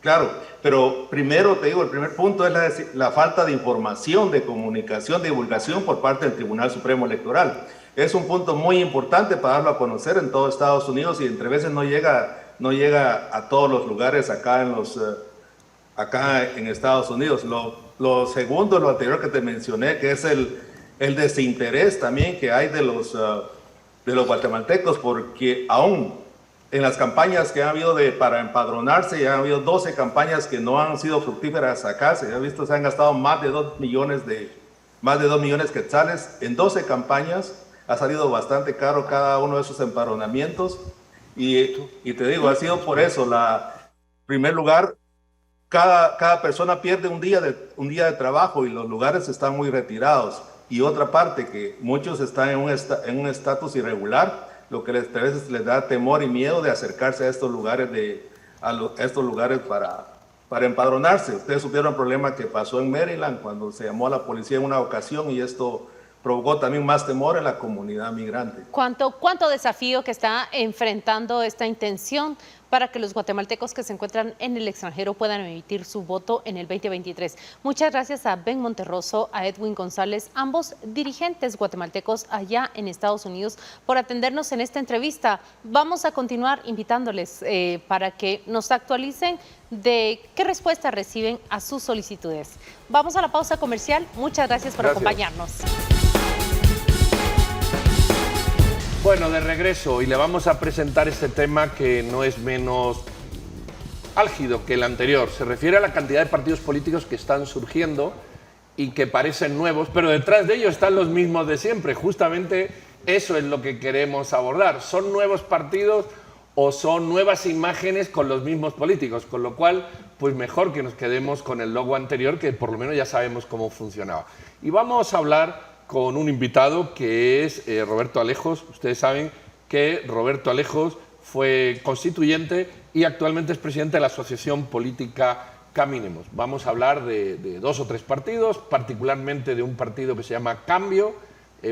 claro, pero primero te digo, el primer punto es la falta de información, de comunicación, de divulgación por parte del Tribunal Supremo Electoral. Es un punto muy importante para darlo a conocer en todo Estados Unidos, y entre veces no llega a todos los lugares acá en Estados Unidos. Lo segundo, lo anterior que te mencioné, que es el desinterés también que hay de los guatemaltecos, porque aún en las campañas que ha habido para empadronarse, ya han habido 12 campañas que no han sido fructíferas acá. Se ha visto, se han gastado más de 2 millones quetzales en 12 campañas. Ha salido bastante caro cada uno de esos empadronamientos. Y te digo, ha sido por eso. En primer lugar, cada persona pierde un día de trabajo y los lugares están muy retirados. Y otra parte, que muchos están en un estatus irregular, lo que a veces les da temor y miedo de acercarse a estos lugares, para empadronarse. Ustedes supieron el problema que pasó en Maryland cuando se llamó a la policía en una ocasión, y esto provocó también más temor en la comunidad migrante. ¿Cuánto desafío que está enfrentando esta intención para que los guatemaltecos que se encuentran en el extranjero puedan emitir su voto en el 2023? Muchas gracias a Ben Monterroso, a Edwin González, ambos dirigentes guatemaltecos allá en Estados Unidos, por atendernos en esta entrevista. Vamos a continuar invitándoles para que nos actualicen de qué respuesta reciben a sus solicitudes. Vamos a la pausa comercial. Muchas gracias por acompañarnos. Bueno, de regreso, y le vamos a presentar este tema que no es menos álgido que el anterior. Se refiere a la cantidad de partidos políticos que están surgiendo y que parecen nuevos, pero detrás de ellos están los mismos de siempre. Justamente eso es lo que queremos abordar. ¿Son nuevos partidos o son nuevas imágenes con los mismos políticos? Con lo cual, pues mejor que nos quedemos con el logo anterior, que por lo menos ya sabemos cómo funcionaba. Y vamos a hablar con un invitado que es Roberto Alejos. Ustedes saben que Roberto Alejos fue constituyente y actualmente es presidente de la Asociación Política Caminemos. Vamos a hablar de 2 o 3 partidos, particularmente de un partido que se llama Cambio,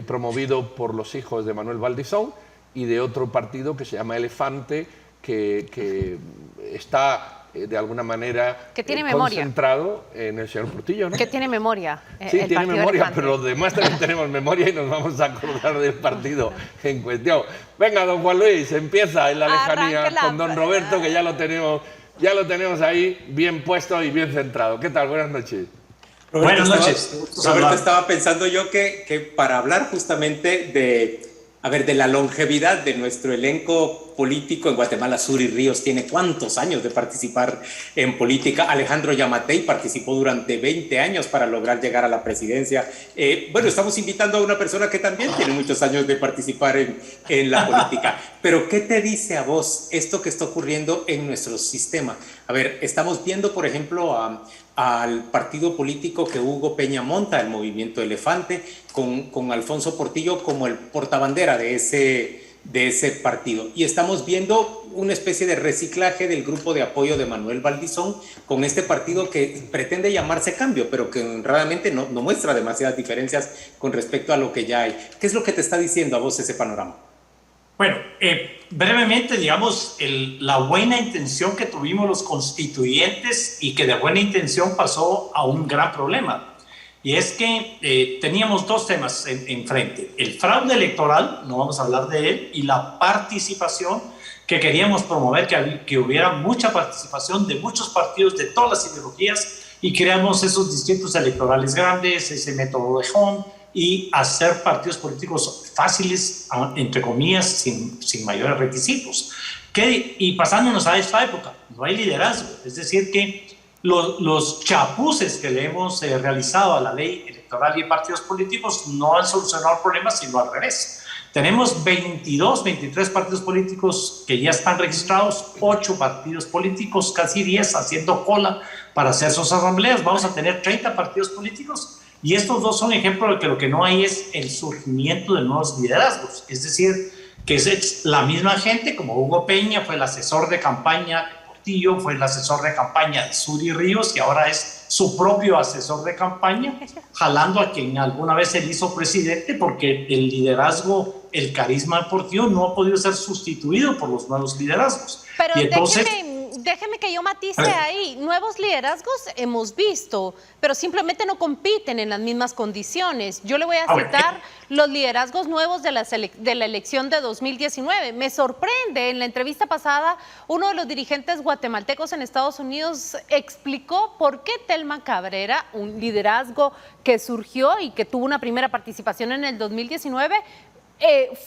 promovido por los hijos de Manuel Valdizón, y de otro partido que se llama Elefante, que está de alguna manera que tiene concentrado en el señor Portillo, ¿no? Que tiene memoria. Sí, tiene memoria, pero los demás también tenemos memoria y nos vamos a acordar del partido en cuestión. Venga, don Juan Luis, empieza en la lejanía con don Roberto, que ya lo tenemos ahí bien puesto y bien centrado. ¿Qué tal? Buenas noches. Buenas noches. Roberto, estaba pensando yo que para hablar justamente de la longevidad de nuestro elenco político en Guatemala, Suri Ríos tiene ¿cuántos años de participar en política? Alejandro Yamatei participó durante 20 años para lograr llegar a la presidencia. Bueno, estamos invitando a una persona que también tiene muchos años de participar en la política. Pero ¿qué te dice a vos esto que está ocurriendo en nuestro sistema? A ver, estamos viendo, por ejemplo, al partido político que Hugo Peña monta, el Movimiento Elefante, con Alfonso Portillo como el portabandera de ese partido. Y estamos viendo una especie de reciclaje del grupo de apoyo de Manuel Valdizón con este partido que pretende llamarse Cambio, pero que realmente no muestra demasiadas diferencias con respecto a lo que ya hay. ¿Qué es lo que te está diciendo a vos ese panorama? Bueno, brevemente, digamos, la buena intención que tuvimos los constituyentes y que de buena intención pasó a un gran problema. Y es que teníamos 2 temas enfrente. El fraude electoral, no vamos a hablar de él, y la participación que queríamos promover, que hubiera mucha participación de muchos partidos de todas las ideologías y creamos esos distritos electorales grandes, ese método de Hon, y hacer partidos políticos fáciles, entre comillas, sin mayores requisitos. Y pasándonos a esta época, no hay liderazgo, es decir que los chapuces que le hemos realizado a la ley electoral y partidos políticos no han solucionado el problema, sino al revés. Tenemos 23 partidos políticos que ya están registrados, 8 partidos políticos, casi 10 haciendo cola para hacer sus asambleas. Vamos a tener 30 partidos políticos. Y estos 2 son ejemplos de que lo que no hay es el surgimiento de nuevos liderazgos. Es decir, que es la misma gente, como Hugo Peña fue el asesor de campaña de Portillo, fue el asesor de campaña de Suri Ríos y ahora es su propio asesor de campaña, jalando a quien alguna vez él hizo presidente, porque el liderazgo, el carisma de Portillo no ha podido ser sustituido por los nuevos liderazgos. Pero y entonces, déjeme que yo matice ahí. Nuevos liderazgos hemos visto, pero simplemente no compiten en las mismas condiciones. Yo le voy a citar los liderazgos nuevos de la elección de 2019. Me sorprende, en la entrevista pasada, uno de los dirigentes guatemaltecos en Estados Unidos explicó por qué Telma Cabrera, un liderazgo que surgió y que tuvo una primera participación en el 2019,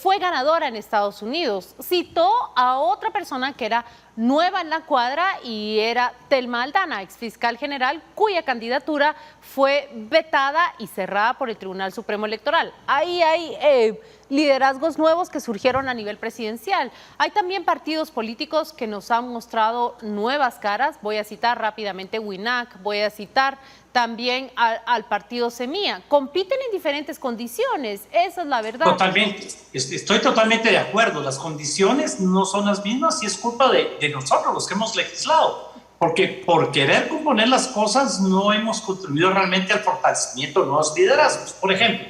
fue ganadora en Estados Unidos. Citó a otra persona que era nueva en la cuadra y era Telma Aldana, exfiscal general, cuya candidatura fue vetada y cerrada por el Tribunal Supremo Electoral. Ahí hay liderazgos nuevos que surgieron a nivel presidencial. Hay también partidos políticos que nos han mostrado nuevas caras. Voy a citar rápidamente WINAC, voy a citar también al partido Semilla. Compiten en diferentes condiciones, esa es la verdad. Totalmente, estoy totalmente de acuerdo. Las condiciones no son las mismas y es culpa de nosotros, los que hemos legislado. Porque por querer componer las cosas no hemos contribuido realmente al fortalecimiento de nuevos liderazgos. Por ejemplo,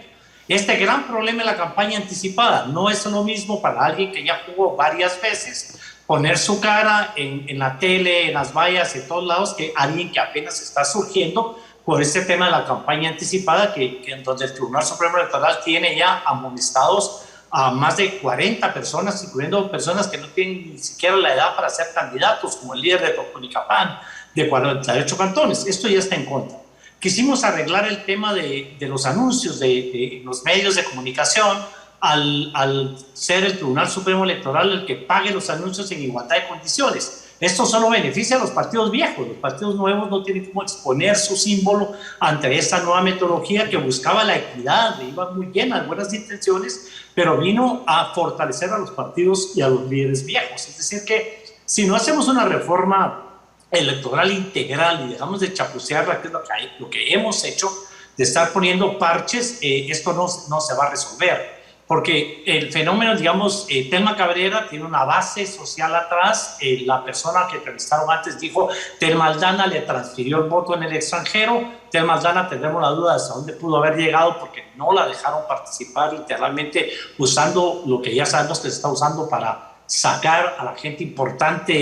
este gran problema de la campaña anticipada no es lo mismo para alguien que ya jugó varias veces poner su cara en la tele, en las vallas, en todos lados, que alguien que apenas está surgiendo por este tema de la campaña anticipada, donde el Tribunal Supremo Electoral tiene ya amonestados a más de 40 personas, incluyendo personas que no tienen ni siquiera la edad para ser candidatos, como el líder de Totonicapán, de 48 cantones. Esto ya está en contra. Quisimos arreglar el tema de los anuncios de los medios de comunicación al ser el Tribunal Supremo Electoral el que pague los anuncios en igualdad de condiciones. Esto solo beneficia a los partidos viejos. Los partidos nuevos no tienen cómo exponer su símbolo ante esta nueva metodología que buscaba la equidad, iba muy llena de buenas intenciones, pero vino a fortalecer a los partidos y a los líderes viejos. Es decir que si no hacemos una reforma electoral integral y dejamos de chapucearla, que es lo que hemos hecho, de estar poniendo parches, esto no se va a resolver. porque el fenómeno, digamos, Telma Cabrera tiene una base social atrás. La persona que entrevistaron antes dijo, Telma Aldana le transfirió el voto en el extranjero. Telma Aldana, tendremos la duda de hasta dónde pudo haber llegado porque no la dejaron participar literalmente usando lo que ya sabemos que se está usando para sacar a la gente importante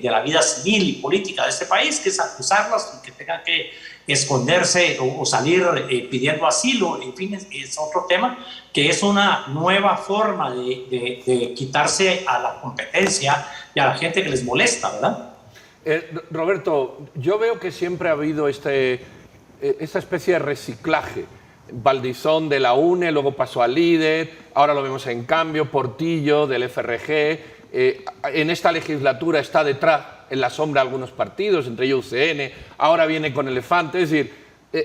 de la vida civil y política de este país, que es acusarlas y que tengan que esconderse o salir pidiendo asilo. En fin, es otro tema, que es una nueva forma de quitarse a la competencia y a la gente que les molesta, ¿verdad? Roberto, yo veo que siempre ha habido esta especie de reciclaje. Valdizón de la UNE, luego pasó al Líder, ahora lo vemos en Cambio, Portillo del FRG. En esta legislatura está detrás, en la sombra, algunos partidos, entre ellos UCN, ahora viene con Elefante. Es decir,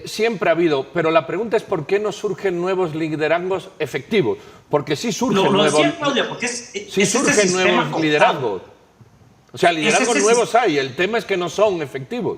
siempre ha habido, pero la pregunta es ¿por qué no surgen nuevos liderazgos efectivos? Porque sí surgen nuevos liderazgos. O sea, liderazgos nuevos hay, el tema es que no son efectivos.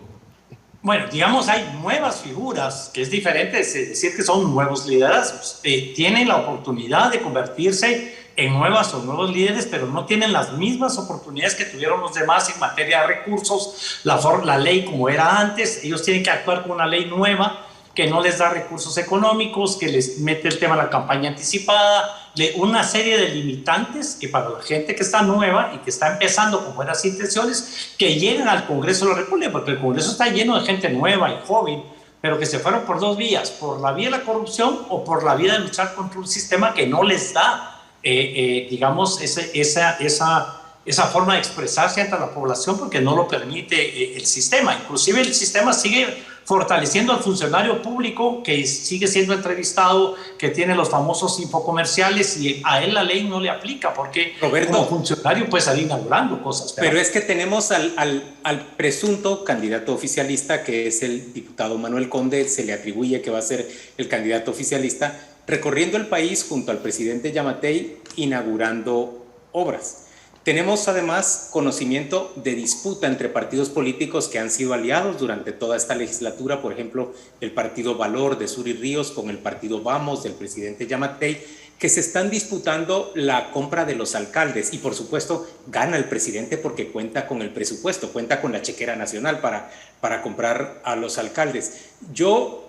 Bueno, digamos, hay nuevas figuras, que es diferente decir que son nuevos liderazgos. Tienen la oportunidad de convertirse en nuevas o nuevos líderes, pero no tienen las mismas oportunidades que tuvieron los demás en materia de recursos, la ley como era antes. Ellos tienen que actuar con una ley nueva que no les da recursos económicos, que les mete el tema de la campaña anticipada, una serie de limitantes que para la gente que está nueva y que está empezando con buenas intenciones, que lleguen al Congreso de la República, porque el Congreso está lleno de gente nueva y joven, pero que se fueron por dos vías, por la vía de la corrupción o por la vía de luchar contra un sistema que no les da, digamos, esa forma de expresarse ante la población porque no lo permite el sistema. Inclusive el sistema sigue fortaleciendo al funcionario público que sigue siendo entrevistado, que tiene los famosos infocomerciales y a él la ley no le aplica porque Roberto, como funcionario puede salir inaugurando cosas. Pero es que tenemos al presunto candidato oficialista, que es el diputado Manuel Conde, se le atribuye que va a ser el candidato oficialista, recorriendo el país junto al presidente Yamatei, inaugurando obras. Tenemos además conocimiento de disputa entre partidos políticos que han sido aliados durante toda esta legislatura, por ejemplo, el partido Valor de Suri Ríos con el partido Vamos del presidente Yamatei, que se están disputando la compra de los alcaldes y por supuesto gana el presidente porque cuenta con el presupuesto, cuenta con la chequera nacional para comprar a los alcaldes. Yo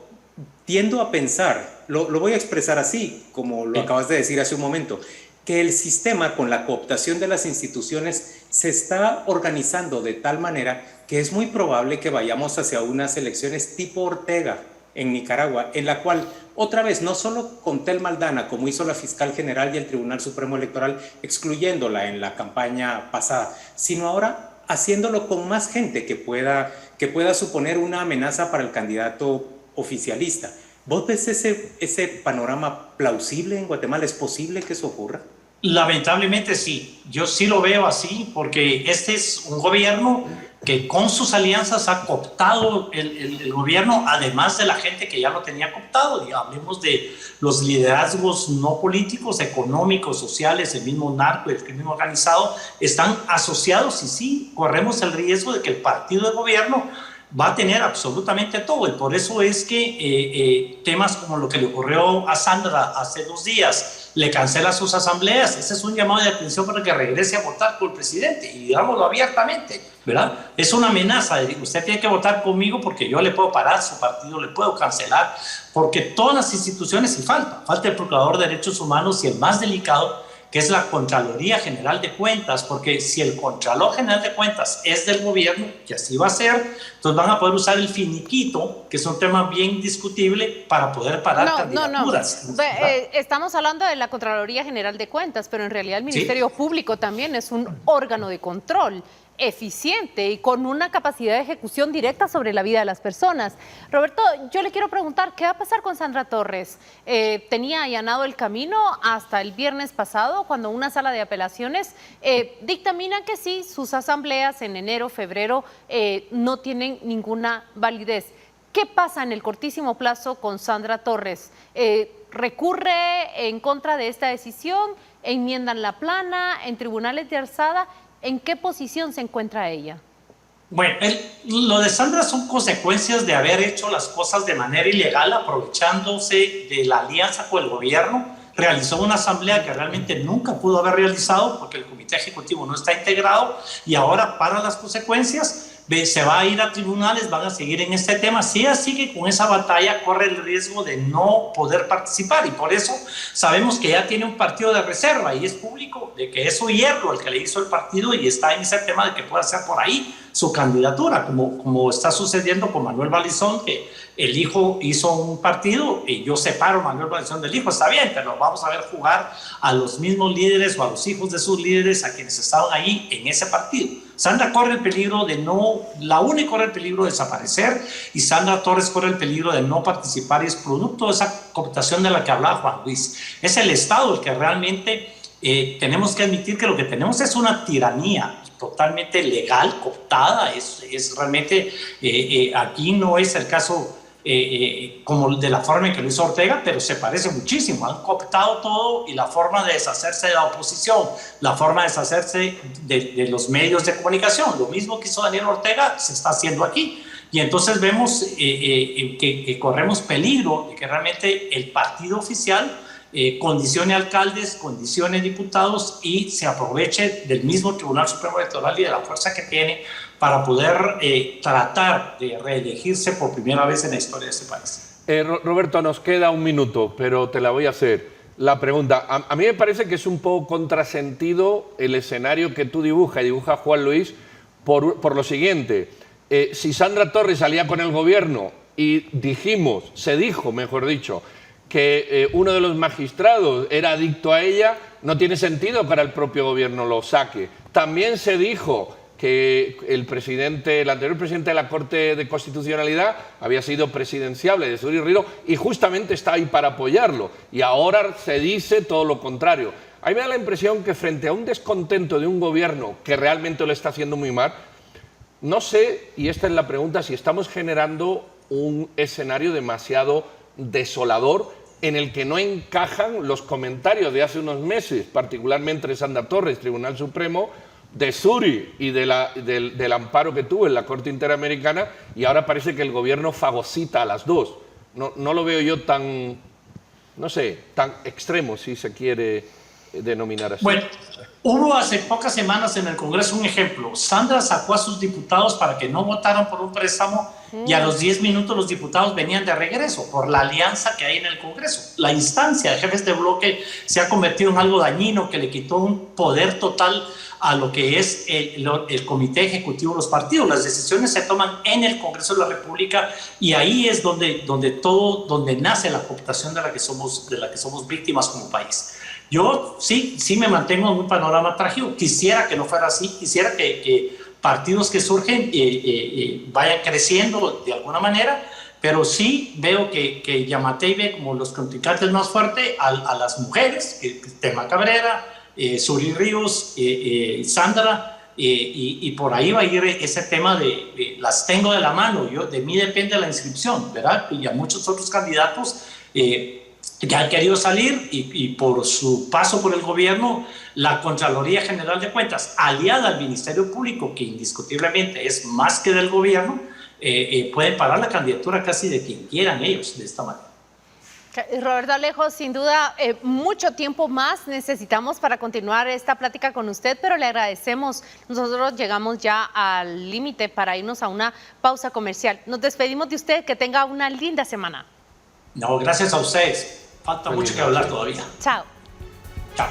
tiendo a pensar, lo voy a expresar así, como lo acabas de decir hace un momento, que el sistema con la cooptación de las instituciones se está organizando de tal manera que es muy probable que vayamos hacia unas elecciones tipo Ortega en Nicaragua, en la cual otra vez, no solo con Telma Aldana, como hizo la fiscal general y el Tribunal Supremo Electoral, excluyéndola en la campaña pasada, sino ahora haciéndolo con más gente que pueda suponer una amenaza para el candidato oficialista. ¿Vos ves ese panorama plausible en Guatemala? ¿Es posible que eso ocurra? Lamentablemente sí, yo sí lo veo así, porque este es un gobierno que con sus alianzas ha cooptado el gobierno, además de la gente que ya lo tenía cooptado. Y hablemos de los liderazgos no políticos, económicos, sociales, el mismo narco, el crimen organizado, están asociados y sí, corremos el riesgo de que el partido de gobierno va a tener absolutamente todo, y por eso es que temas como lo que le ocurrió a Sandra hace 2 días, le cancela sus asambleas, ese es un llamado de atención para que regrese a votar por el presidente, y digámoslo abiertamente, ¿verdad? Es una amenaza, usted tiene que votar conmigo porque yo le puedo parar su partido, le puedo cancelar, porque todas las instituciones, y falta el Procurador de Derechos Humanos y el más delicado, que es la Contraloría General de Cuentas, porque si el Contralor General de Cuentas es del gobierno, que así va a ser, entonces van a poder usar el finiquito, que es un tema bien discutible, para poder parar candidaturas. No. Estamos hablando de la Contraloría General de Cuentas, pero en realidad el Ministerio Público también es un órgano de control eficiente y con una capacidad de ejecución directa sobre la vida de las personas. Roberto, yo le quiero preguntar, ¿qué va a pasar con Sandra Torres? Tenía allanado el camino hasta el viernes pasado, cuando una sala de apelaciones dictamina que sí, sus asambleas en enero, febrero no tienen ninguna validez. ¿Qué pasa en el cortísimo plazo con Sandra Torres? ¿Recurre en contra de esta decisión? ¿Enmiendan la plana en tribunales de alzada? ¿En qué posición se encuentra ella? Bueno, lo de Sandra son consecuencias de haber hecho las cosas de manera ilegal, aprovechándose de la alianza con el gobierno. realizó una asamblea que realmente nunca pudo haber realizado porque el comité ejecutivo no está integrado y ahora para las consecuencias se va a ir a tribunales, van a seguir en este tema. Si ella sigue con esa batalla, corre el riesgo de no poder participar y por eso sabemos que ya tiene un partido de reserva y es público de que es Hierro el que le hizo el partido y está en ese tema de que puede hacer por ahí su candidatura, como está sucediendo con Manuel Valizón, que el hijo hizo un partido y yo separo a Manuel Valizón del hijo, está bien, pero vamos a ver jugar a los mismos líderes o a los hijos de sus líderes, a quienes estaban ahí en ese partido. Sandra corre el peligro de no, la UNE corre el peligro de desaparecer y Sandra Torres corre el peligro de no participar y es producto de esa cooptación de la que hablaba Juan Luis. Es el Estado el que realmente tenemos que admitir que lo que tenemos es una tiranía totalmente legal, cooptada, es realmente, aquí no es el caso como de la forma en que lo hizo Ortega, pero se parece muchísimo, han cooptado todo y la forma de deshacerse de la oposición, la forma de deshacerse de los medios de comunicación, lo mismo que hizo Daniel Ortega se está haciendo aquí. Y entonces vemos que corremos peligro de que realmente el partido oficial condicione alcaldes, condicione diputados y se aproveche del mismo Tribunal Supremo Electoral y de la fuerza que tiene para poder tratar de reelegirse por primera vez en la historia de este país. Roberto, nos queda un minuto, pero te la voy a hacer. La pregunta, a mí me parece que es un poco contrasentido el escenario que tú dibujas y dibuja Juan Luis por lo siguiente. Si Sandra Torres salía con el gobierno y se dijo, mejor dicho, que uno de los magistrados era adicto a ella, no tiene sentido que ahora el propio gobierno lo saque. También se dijo que el anterior presidente de la Corte de Constitucionalidad había sido presidenciable de Suri Riro y justamente está ahí para apoyarlo. Y ahora se dice todo lo contrario. A mí me da la impresión que frente a un descontento de un gobierno que realmente lo está haciendo muy mal, no sé, y esta es la pregunta, si estamos generando un escenario demasiado desolador en el que no encajan los comentarios de hace unos meses, particularmente de Sandra Torres, Tribunal Supremo, de Suri y del amparo que tuvo en la Corte Interamericana, y ahora parece que el gobierno fagocita a las dos. No lo veo yo tan, no sé, tan extremo, si se quiere denominar así. Bueno, hubo hace pocas semanas en el Congreso un ejemplo. Sandra sacó a sus diputados para que no votaran por un préstamo y a los 10 minutos los diputados venían de regreso por la alianza que hay en el Congreso. La instancia de jefes de bloque se ha convertido en algo dañino que le quitó un poder total a lo que es el comité ejecutivo de los partidos. Las decisiones se toman en el Congreso de la República y ahí es donde nace la cooptación de la que somos víctimas como país. Yo sí me mantengo en un panorama trágico. Quisiera que no fuera así. Quisiera que partidos que surgen vayan creciendo de alguna manera, pero sí veo que Yamatei ve como los contrincantes más fuertes a las mujeres, Tema Cabrera, Suri Ríos, Sandra, y por ahí va a ir ese tema de las tengo de la mano. De mí depende la inscripción, ¿verdad? Y a muchos otros candidatos que han querido salir y por su paso por el gobierno, la Contraloría General de Cuentas, aliada al Ministerio Público, que indiscutiblemente es más que del gobierno, pueden parar la candidatura casi de quien quieran ellos de esta manera. Roberto Alejo, sin duda, mucho tiempo más necesitamos para continuar esta plática con usted, pero le agradecemos. Nosotros llegamos ya al límite para irnos a una pausa comercial. Nos despedimos de usted, que tenga una linda semana. No, gracias a ustedes. Falta mucho que hablar todavía. Chao. Chao.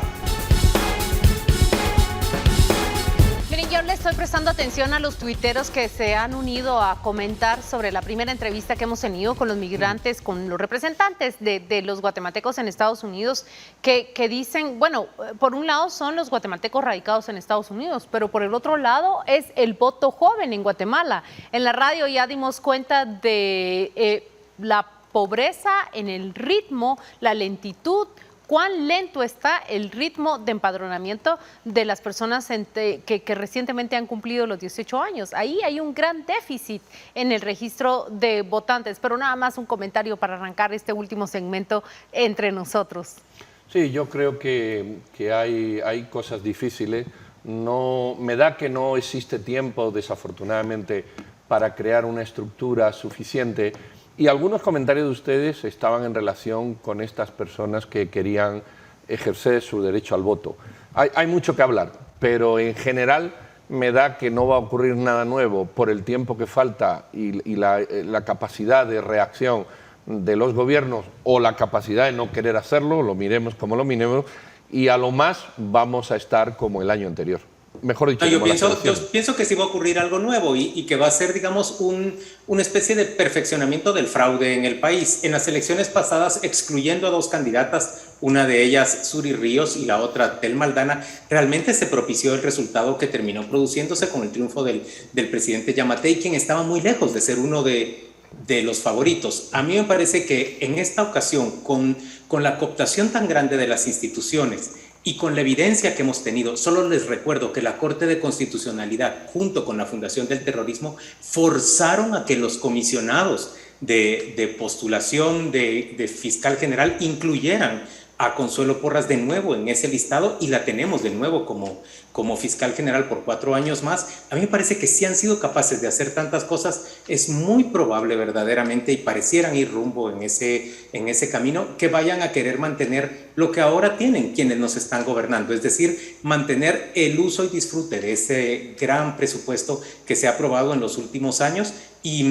Miren, yo le estoy prestando atención a los tuiteros que se han unido a comentar sobre la primera entrevista que hemos tenido con los migrantes, con los representantes de los guatemaltecos en Estados Unidos, que dicen, bueno, por un lado son los guatemaltecos radicados en Estados Unidos, pero por el otro lado es el voto joven en Guatemala. En la radio ya dimos cuenta de la pobreza en el ritmo, la lentitud, cuán lento está el ritmo de empadronamiento de las personas que recientemente han cumplido los 18 años. Ahí hay un gran déficit en el registro de votantes, pero nada más un comentario para arrancar este último segmento entre nosotros. Sí, yo creo que hay cosas difíciles. Me da que no existe tiempo, desafortunadamente, para crear una estructura suficiente. Y algunos comentarios de ustedes estaban en relación con estas personas que querían ejercer su derecho al voto. Hay mucho que hablar, pero en general me da que no va a ocurrir nada nuevo por el tiempo que falta y la capacidad de reacción de los gobiernos o la capacidad de no querer hacerlo, lo miremos como lo miremos, y a lo más vamos a estar como el año anterior. Mejor dicho, yo pienso que sí va a ocurrir algo nuevo y que va a ser, digamos, una especie de perfeccionamiento del fraude en el país. En las elecciones pasadas, excluyendo a 2 candidatas, una de ellas Suri Ríos y la otra Tel Maldana, realmente se propició el resultado que terminó produciéndose con el triunfo del presidente Yamatei, quien estaba muy lejos de ser uno de los favoritos. A mí me parece que en esta ocasión, con la cooptación tan grande de las instituciones y con la evidencia que hemos tenido, solo les recuerdo que la Corte de Constitucionalidad, junto con la Fundación del Terrorismo, forzaron a que los comisionados de postulación de fiscal general incluyeran a Consuelo Porras de nuevo en ese listado y la tenemos de nuevo como fiscal general por 4 años más. A mí me parece que si han sido capaces de hacer tantas cosas, es muy probable verdaderamente, y parecieran ir rumbo en ese camino, que vayan a querer mantener lo que ahora tienen quienes nos están gobernando, es decir, mantener el uso y disfrute de ese gran presupuesto que se ha aprobado en los últimos años y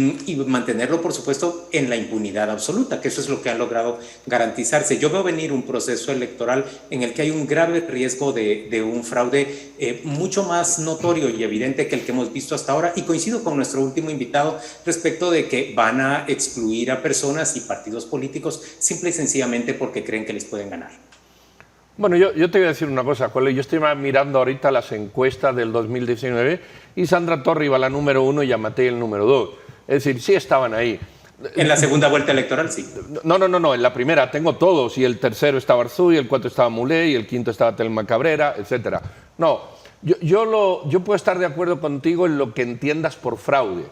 mantenerlo, por supuesto, en la impunidad absoluta, que eso es lo que han logrado garantizarse. Yo veo venir un proceso electoral en el que hay un grave riesgo de un fraude mucho más notorio y evidente que el que hemos visto hasta ahora, y coincido con nuestro último invitado respecto de que van a excluir a personas y partidos políticos simple y sencillamente porque creen que les pueden ganar. Bueno, yo te voy a decir una cosa, Cole. Yo estoy mirando ahorita las encuestas del 2019 y Sandra Torres iba la número 1 y Yamatei el número 2. Es decir, sí estaban ahí. En la segunda vuelta electoral, sí. No, en la primera tengo todos, y el tercero estaba Arzú, y el cuarto estaba Mulé, y el quinto estaba Telma Cabrera, etc. No, yo puedo estar de acuerdo contigo en lo que entiendas por fraude.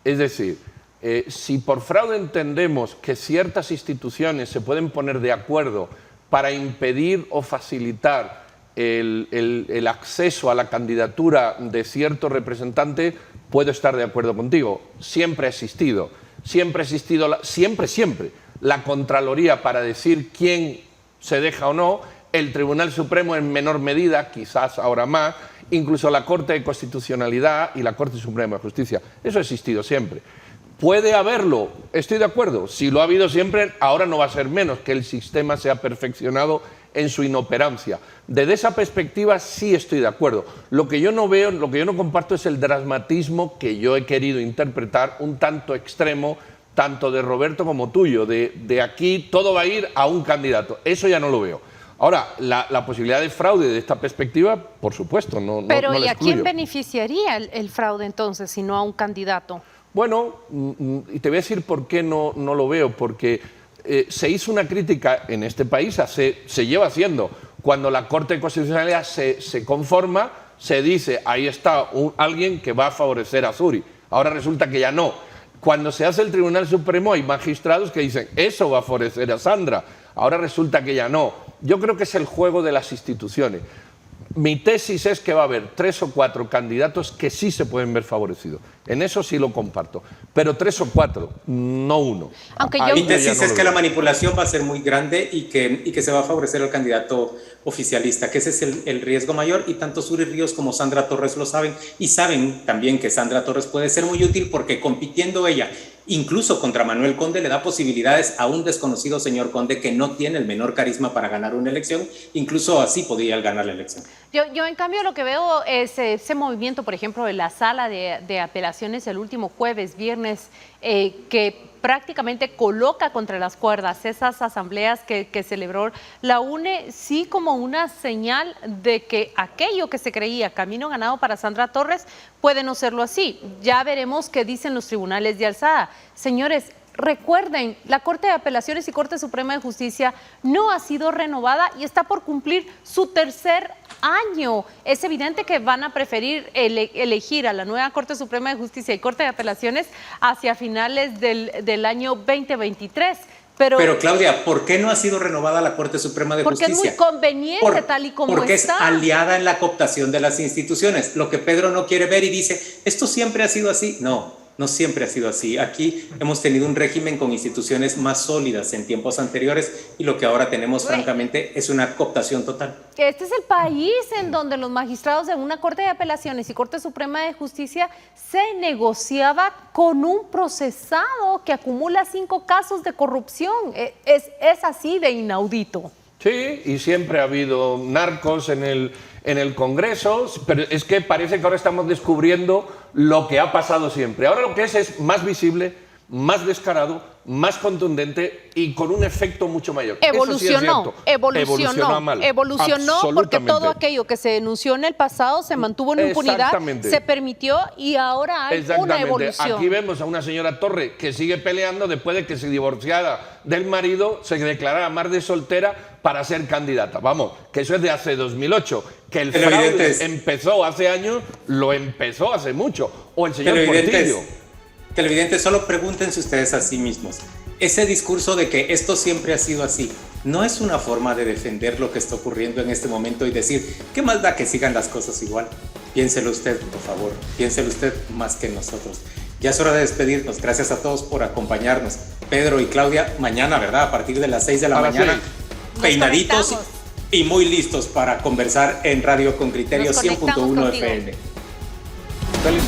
Es decir, si por fraude entendemos que ciertas instituciones se pueden poner de acuerdo para impedir o facilitar el acceso a la candidatura de cierto representante, puedo estar de acuerdo contigo. Siempre ha existido la Contraloría para decir quién se deja o no, el Tribunal Supremo en menor medida, quizás ahora más, incluso la Corte de Constitucionalidad y la Corte Suprema de Justicia. Eso ha existido siempre. Puede haberlo, estoy de acuerdo. Si lo ha habido siempre, ahora no va a ser menos, que el sistema se ha perfeccionado en su inoperancia. Desde esa perspectiva sí estoy de acuerdo. Lo que yo no veo, lo que yo no comparto es el dramatismo que yo he querido interpretar un tanto extremo, tanto de Roberto como tuyo, de aquí todo va a ir a un candidato. Eso ya no lo veo. Ahora, la posibilidad de fraude de esta perspectiva, por supuesto, no la excluyo. Pero ¿y a quién beneficiaría el fraude entonces, si no a un candidato? Bueno, y te voy a decir por qué no lo veo, porque se hizo una crítica en este país, se lleva haciendo. Cuando la Corte de Constitucionalidad se conforma, se dice, ahí está alguien que va a favorecer a Suri. Ahora resulta que ya no. Cuando se hace el Tribunal Supremo hay magistrados que dicen, eso va a favorecer a Sandra. Ahora resulta que ya no. Yo creo que es el juego de las instituciones. Mi tesis es que va a haber 3 o 4 candidatos que sí se pueden ver favorecidos. En eso sí lo comparto. Pero 3 o 4, no 1. Mi tesis es que la manipulación va a ser muy grande y que se va a favorecer al candidato oficialista, que ese es el riesgo mayor, y tanto Suri Ríos como Sandra Torres lo saben, y saben también que Sandra Torres puede ser muy útil porque compitiendo ella incluso contra Manuel Conde le da posibilidades a un desconocido señor Conde que no tiene el menor carisma para ganar una elección, incluso así podría ganar la elección. Yo en cambio lo que veo es ese movimiento, por ejemplo, de la sala de apelaciones el último jueves, viernes, que prácticamente coloca contra las cuerdas esas asambleas que celebró la UNE, sí como una señal de que aquello que se creía camino ganado para Sandra Torres puede no serlo así. Ya veremos qué dicen los tribunales de alzada. Señores, recuerden, la Corte de Apelaciones y Corte Suprema de Justicia no ha sido renovada y está por cumplir su 3er año. Es evidente que van a preferir elegir a la nueva Corte Suprema de Justicia y Corte de Apelaciones hacia finales del año 2023. Pero Claudia, ¿por qué no ha sido renovada la Corte Suprema de Justicia? Porque es muy conveniente tal y como está. Porque es aliada en la cooptación de las instituciones. Lo que Pedro no quiere ver y dice, ¿esto siempre ha sido así? No. No siempre ha sido así. Aquí hemos tenido un régimen con instituciones más sólidas en tiempos anteriores y lo que ahora tenemos, francamente, es una cooptación total. Este es el país en donde los magistrados de una Corte de Apelaciones y Corte Suprema de Justicia se negociaba con un procesado que acumula 5 casos de corrupción. Es así de inaudito. Sí, y siempre ha habido narcos en el Congreso, pero es que parece que ahora estamos descubriendo lo que ha pasado siempre. Ahora lo que es más visible, más descarado, más contundente y con un efecto mucho mayor. Evolucionó, evolucionó porque todo aquello que se denunció en el pasado se mantuvo en impunidad, se permitió y ahora hay una evolución. Aquí vemos a una señora Torre que sigue peleando después de que se divorciara del marido, se declarara madre soltera para ser candidata. Vamos, que eso es de hace 2008. Que el fraude empezó hace años, lo empezó hace mucho. O el señor Portillo. Televidentes, solo pregúntense ustedes a sí mismos. Ese discurso de que esto siempre ha sido así, ¿no es una forma de defender lo que está ocurriendo en este momento y decir, qué más da que sigan las cosas igual? Piénselo usted, por favor. Piénselo usted más que nosotros. Ya es hora de despedirnos. Gracias a todos por acompañarnos. Pedro y Claudia, mañana, ¿verdad? A partir de las 6 de la mañana, peinaditos y muy listos para conversar en Radio con Criterio 100.1 FM. Feliz.